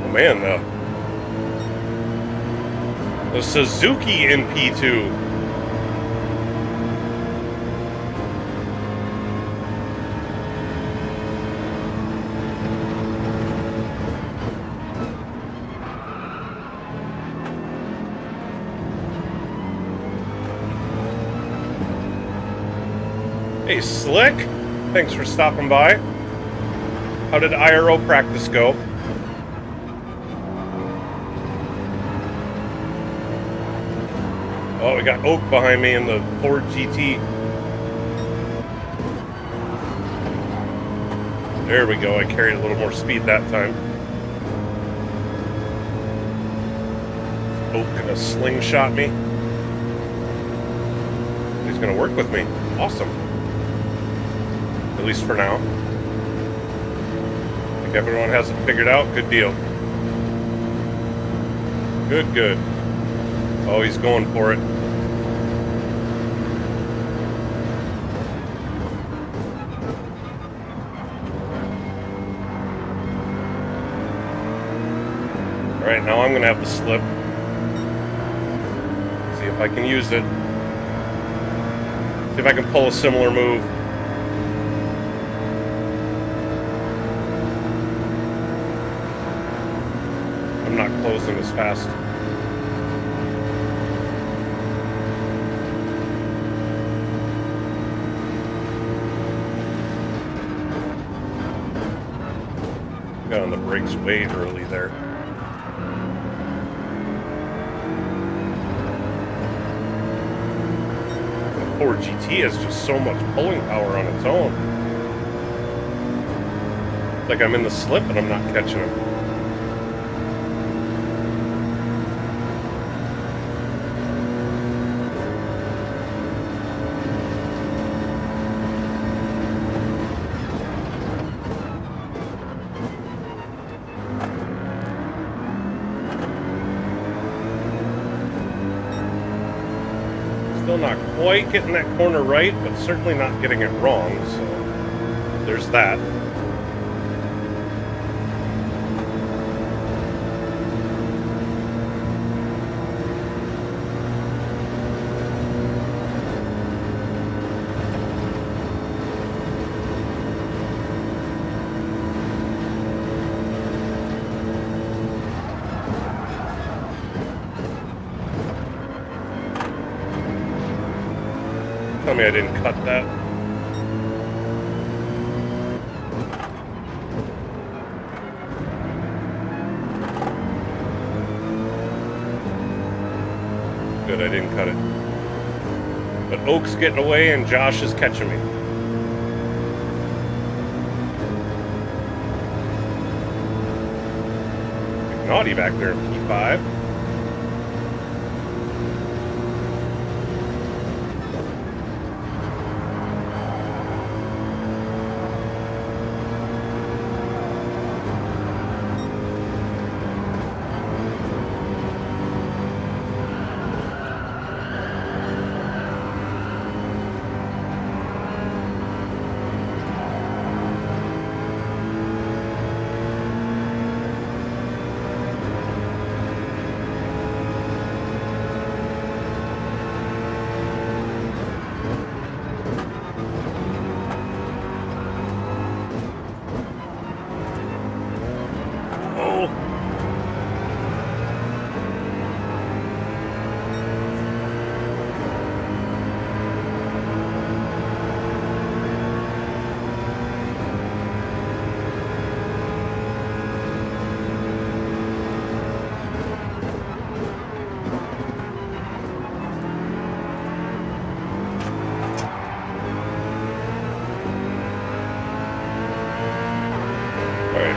Oh man, the Suzuki NP2. Hey, Slick! Thanks for stopping by. How did IRO practice go? Oh, we got Oak behind me in the Ford GT. There we go. I carried a little more speed that time. Oak gonna slingshot me. He's gonna work with me. Awesome. At least for now. I think everyone has it figured out. Good deal. Good, good. Oh, he's going for it. Alright, now I'm going to have to slip. See if I can use it. See if I can pull a similar move. I'm not closing as fast. Got on the brakes way early there. The Ford GT has just so much pulling power on its own. It's like I'm in the slip and I'm not catching him. Still not quite getting that corner right, but certainly not getting it wrong, so there's that. Tell me I didn't cut that. Good, I didn't cut it. But Oak's getting away and Josh is catching me. Naughty back there in P5.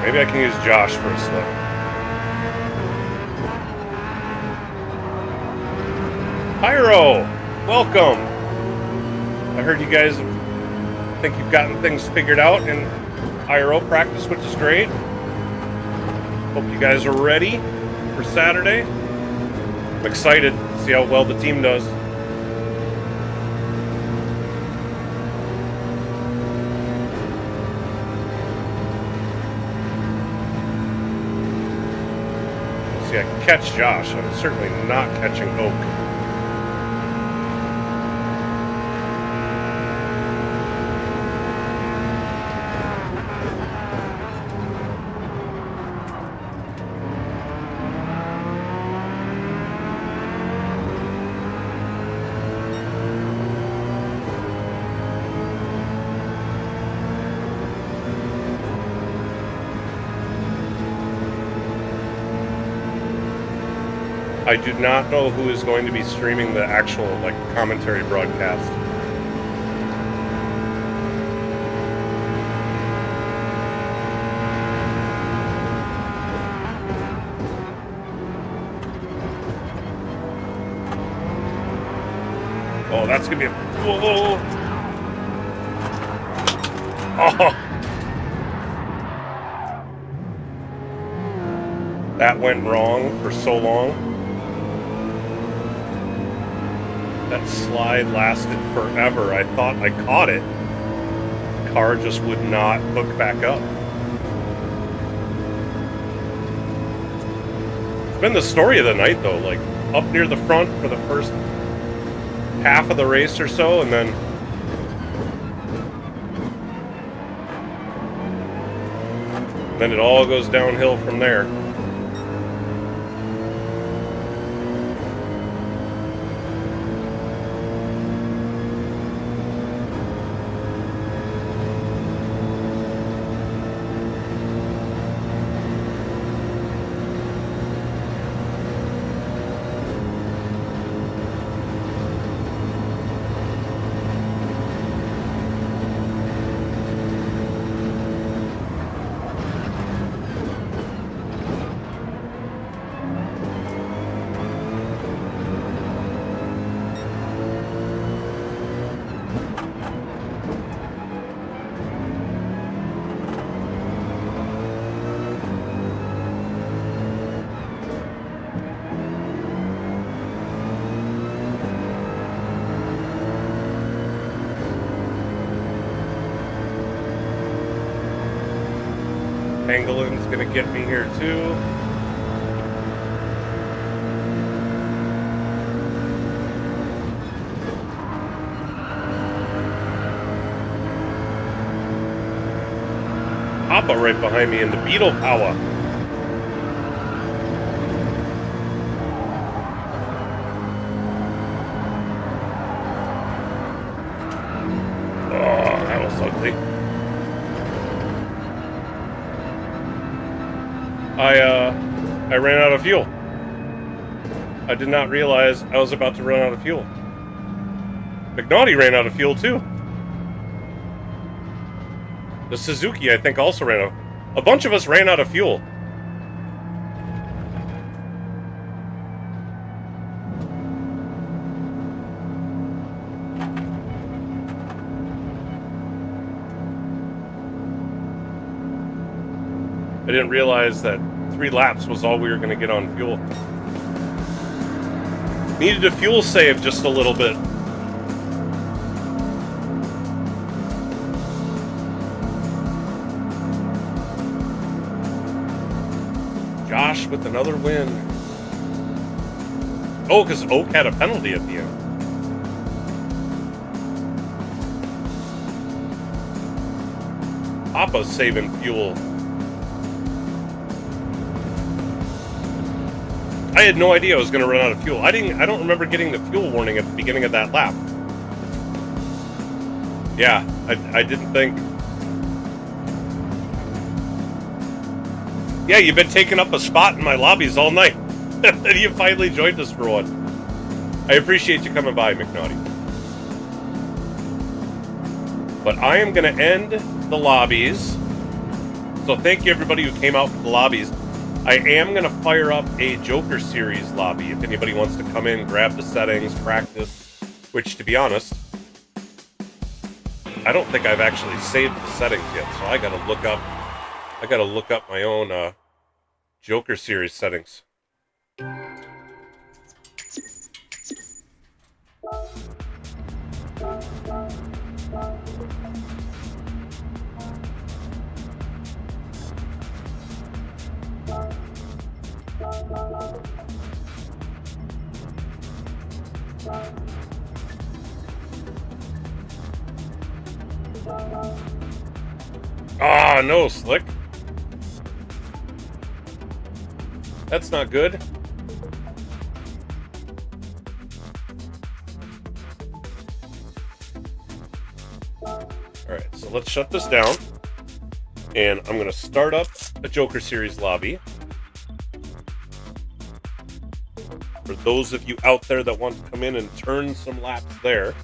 Maybe I can use Josh for a slip. Pyro! Welcome! I heard you guys think you've gotten things figured out in IRO practice, which is great. Hope you guys are ready for Saturday. I'm excited to see how well the team does. See, I can catch Josh. I'm certainly not catching Oak. I do not know who is going to be streaming the actual commentary broadcast. Oh, that's gonna be a whoa. Oh, that went wrong for so long. That slide lasted forever. I thought I caught it. The car just would not hook back up. It's been the story of the night, though. Like, up near the front for the first half of the race or so, and then it all goes downhill from there. Pangolins gonna get me here too. Papa right behind me in the Beetle Power. Oh, that was ugly. I ran out of fuel. I did not realize I was about to run out of fuel. McNaughty ran out of fuel too. The Suzuki, I think, also ran out. A bunch of us ran out of fuel. I didn't realize that 3 laps was all we were going to get on fuel. Needed a fuel save just a little bit. Josh with another win. Oh, because Oak had a penalty at the end. Papa's saving fuel. I had no idea I was going to run out of fuel. I don't remember getting the fuel warning at the beginning of that lap. Yeah, I didn't think. Yeah, you've been taking up a spot in my lobbies all night. And you finally joined us for one. I appreciate you coming by, McNaughty. But I am going to end the lobbies. So thank you everybody who came out for the lobbies. I am going to fire up a Joker Series lobby if anybody wants to come in, grab the settings, practice, which, to be honest, I don't think I've actually saved the settings yet, so I gotta look up my own Joker series settings. Ah, no, Slick. That's not good. Alright, so let's shut this down. And I'm going to start up a Joker Series lobby. For those of you out there that want to come in and turn some laps there.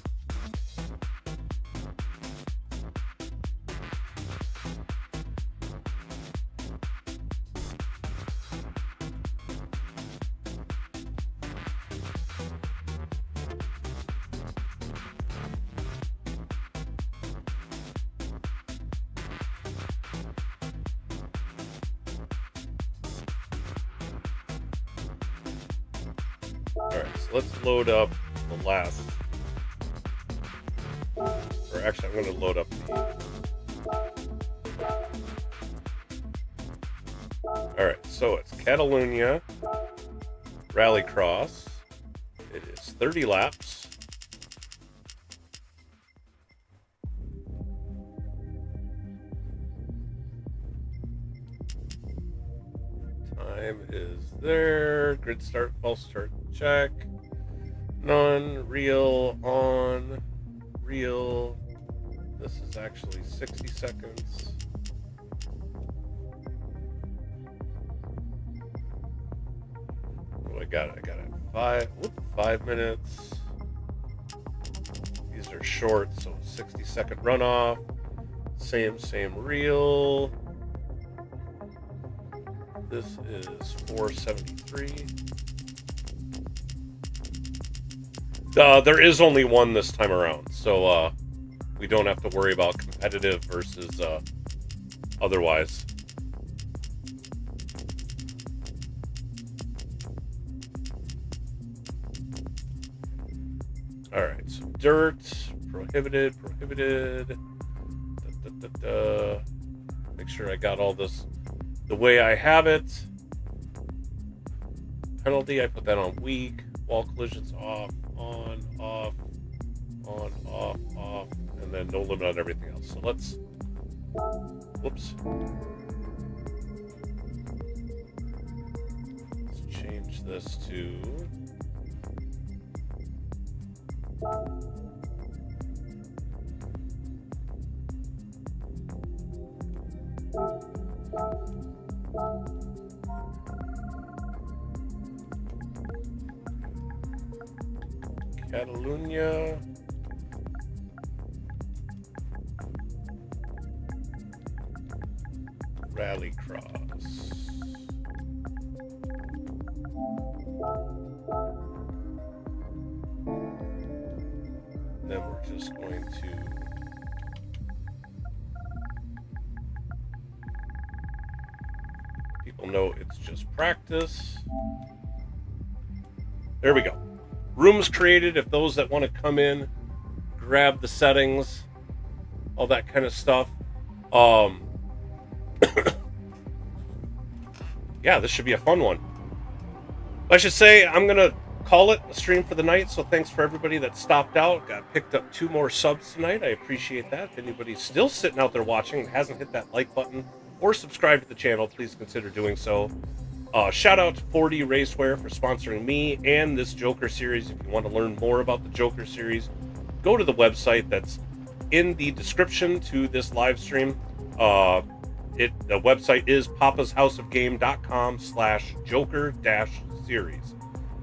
Alright, so let's load up the last. Or actually, I'm going to load up the. Alright, so it's Catalunya Rallycross. It is 30 laps. Time is there. Grid start, false start, check. None, real, on, real. This is actually 60 seconds. What do I got? I got it 5 minutes. These are short, so 60-second runoff. Same reel. This is 473. There is only one this time around, so we don't have to worry about competitive versus otherwise. Alright, so dirt, prohibited. Make sure I got all this the way I have it. Penalty, I put that on weak. Wall collisions off, on, off, and then no limit on everything else. So let's, whoops. Let's change this to Catalunya Rallycross. Then we're just going to people know it's just practice. There we go. Rooms created if those that want to come in, grab the settings, all that kind of stuff. Yeah, this should be a fun one. I should say I'm going to call it a stream for the night, so thanks for everybody that stopped out. Got picked up 2 more subs tonight. I appreciate that. If anybody's still sitting out there watching and hasn't hit that like button or subscribed to the channel, please consider doing so. Shout out to 4D Racewear for sponsoring me and this Joker series. If you want to learn more about the Joker series, go to the website that's in the description to this live stream. The website is papashouseofgame.com/Joker-series.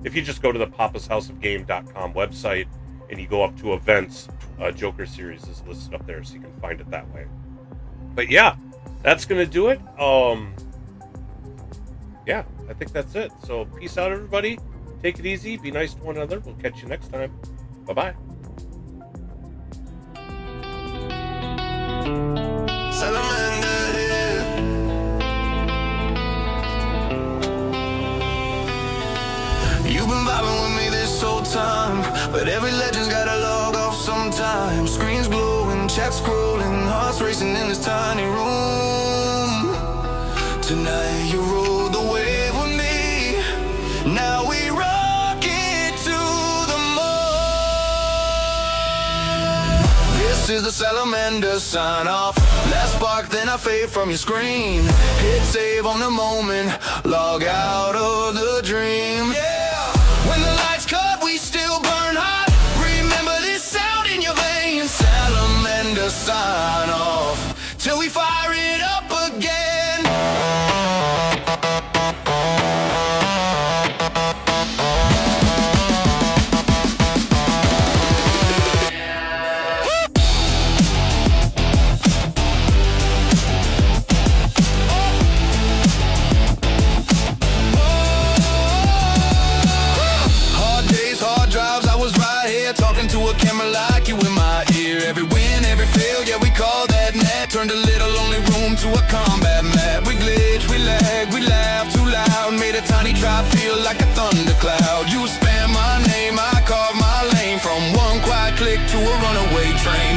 If you just go to the papashouseofgame.com website and you go up to events, Joker series is listed up there, so you can find it that way. But yeah, that's gonna do it. Yeah, I think that's it. So peace out, everybody. Take it easy. Be nice to one another. We'll catch you next time. Bye-bye. scrolling, hearts racing in this tiny room. Tonight you rode the wave with me. Now we rock it to the moon. This is the salamander sign off. Last spark, then I fade from your screen. Hit save on the moment, log out of the dream. Yeah, when the lights cut, we still burn hot. Remember this sound in your veins. Salamander sign off till we fire it up again. Camera like you in my ear. Every win, every fail, yeah, we call that net. Turned a little lonely room to a combat mat. We glitch, we lag, we laugh too loud. Made a tiny drop feel like a thundercloud. You spam my name, I carve my lane. From one quiet click to a runaway train.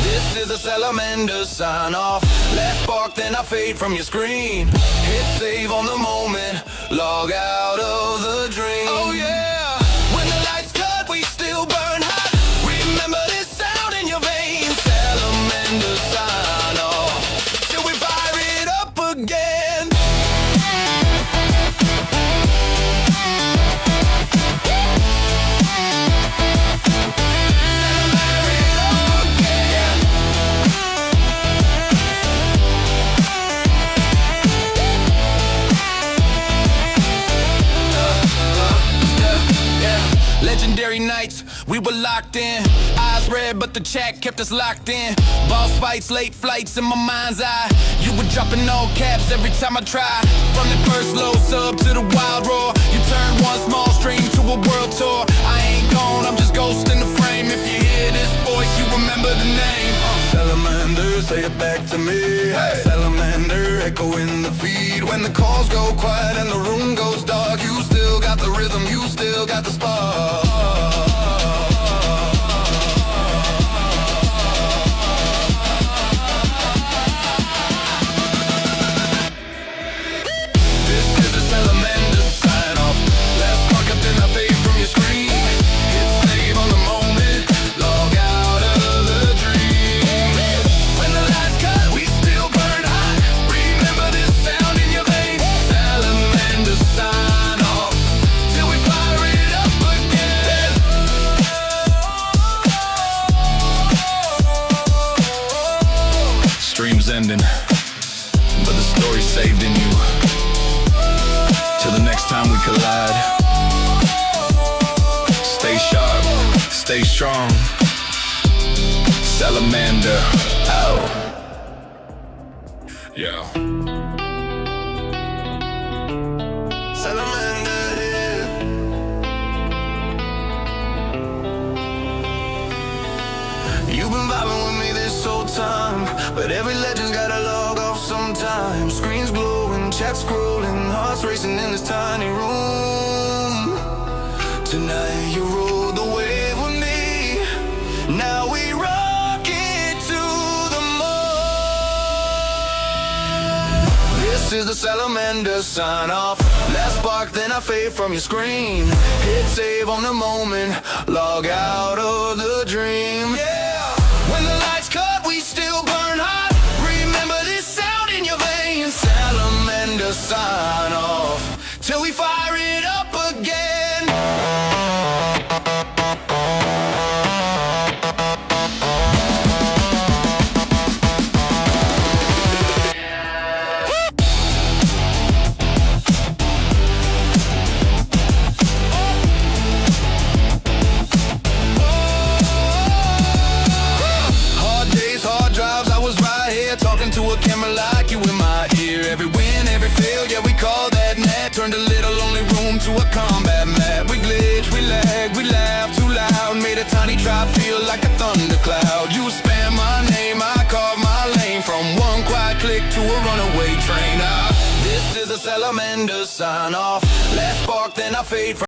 This is a salamander sign off. Last spark, then I fade from your screen. Hit save on the moment, log out of the dream. Oh yeah, when the lights cut, we still burn hot. Remember this sound in your veins. Salamander sign off till we fire it up again. Fire it up again. Legendary nights, we were locked in. Eyes red, but the chat kept us locked in. Boss fights, late flights in my mind's eye. You were dropping all caps every time I try. From the first low sub to the wild roar. You turned one small stream to a world tour. I ain't gone, I'm just ghosting the frame. If you hear this voice, you remember the name. Salamander, say it back to me. Hey. Salamander, echo in the feed. When the calls go quiet and the room goes dark, you still got the rhythm, you still got the spark. Ending, but the story's saved in you. Till the next time we collide. Stay sharp, stay strong. Salamander out. Yeah. Salamander here. You've been vibing with me this whole time, but every legend's gotta log off sometime. Screens glowing, chat scrolling, hearts racing in this tiny room. Tonight you rode the wave with me. Now we rock it to the moon. This is the salamander sign off. Last spark, then I fade from your screen. Hit save on the moment, log out of the dream. Yeah, when the lights cut, we still burn hot. Remember this sound in your veins. Salamander sign off till we fire it up again. To a camera like you in my ear. Every win, every fail, yeah, we call that net. Turned a little lonely room to a combat mat. We glitch, we lag, we laugh too loud. Made a tiny drop feel like a thundercloud. You spam my name, I carve my lane. From one quiet click to a runaway train. This is a salamander sign off. Last spark, then I fade from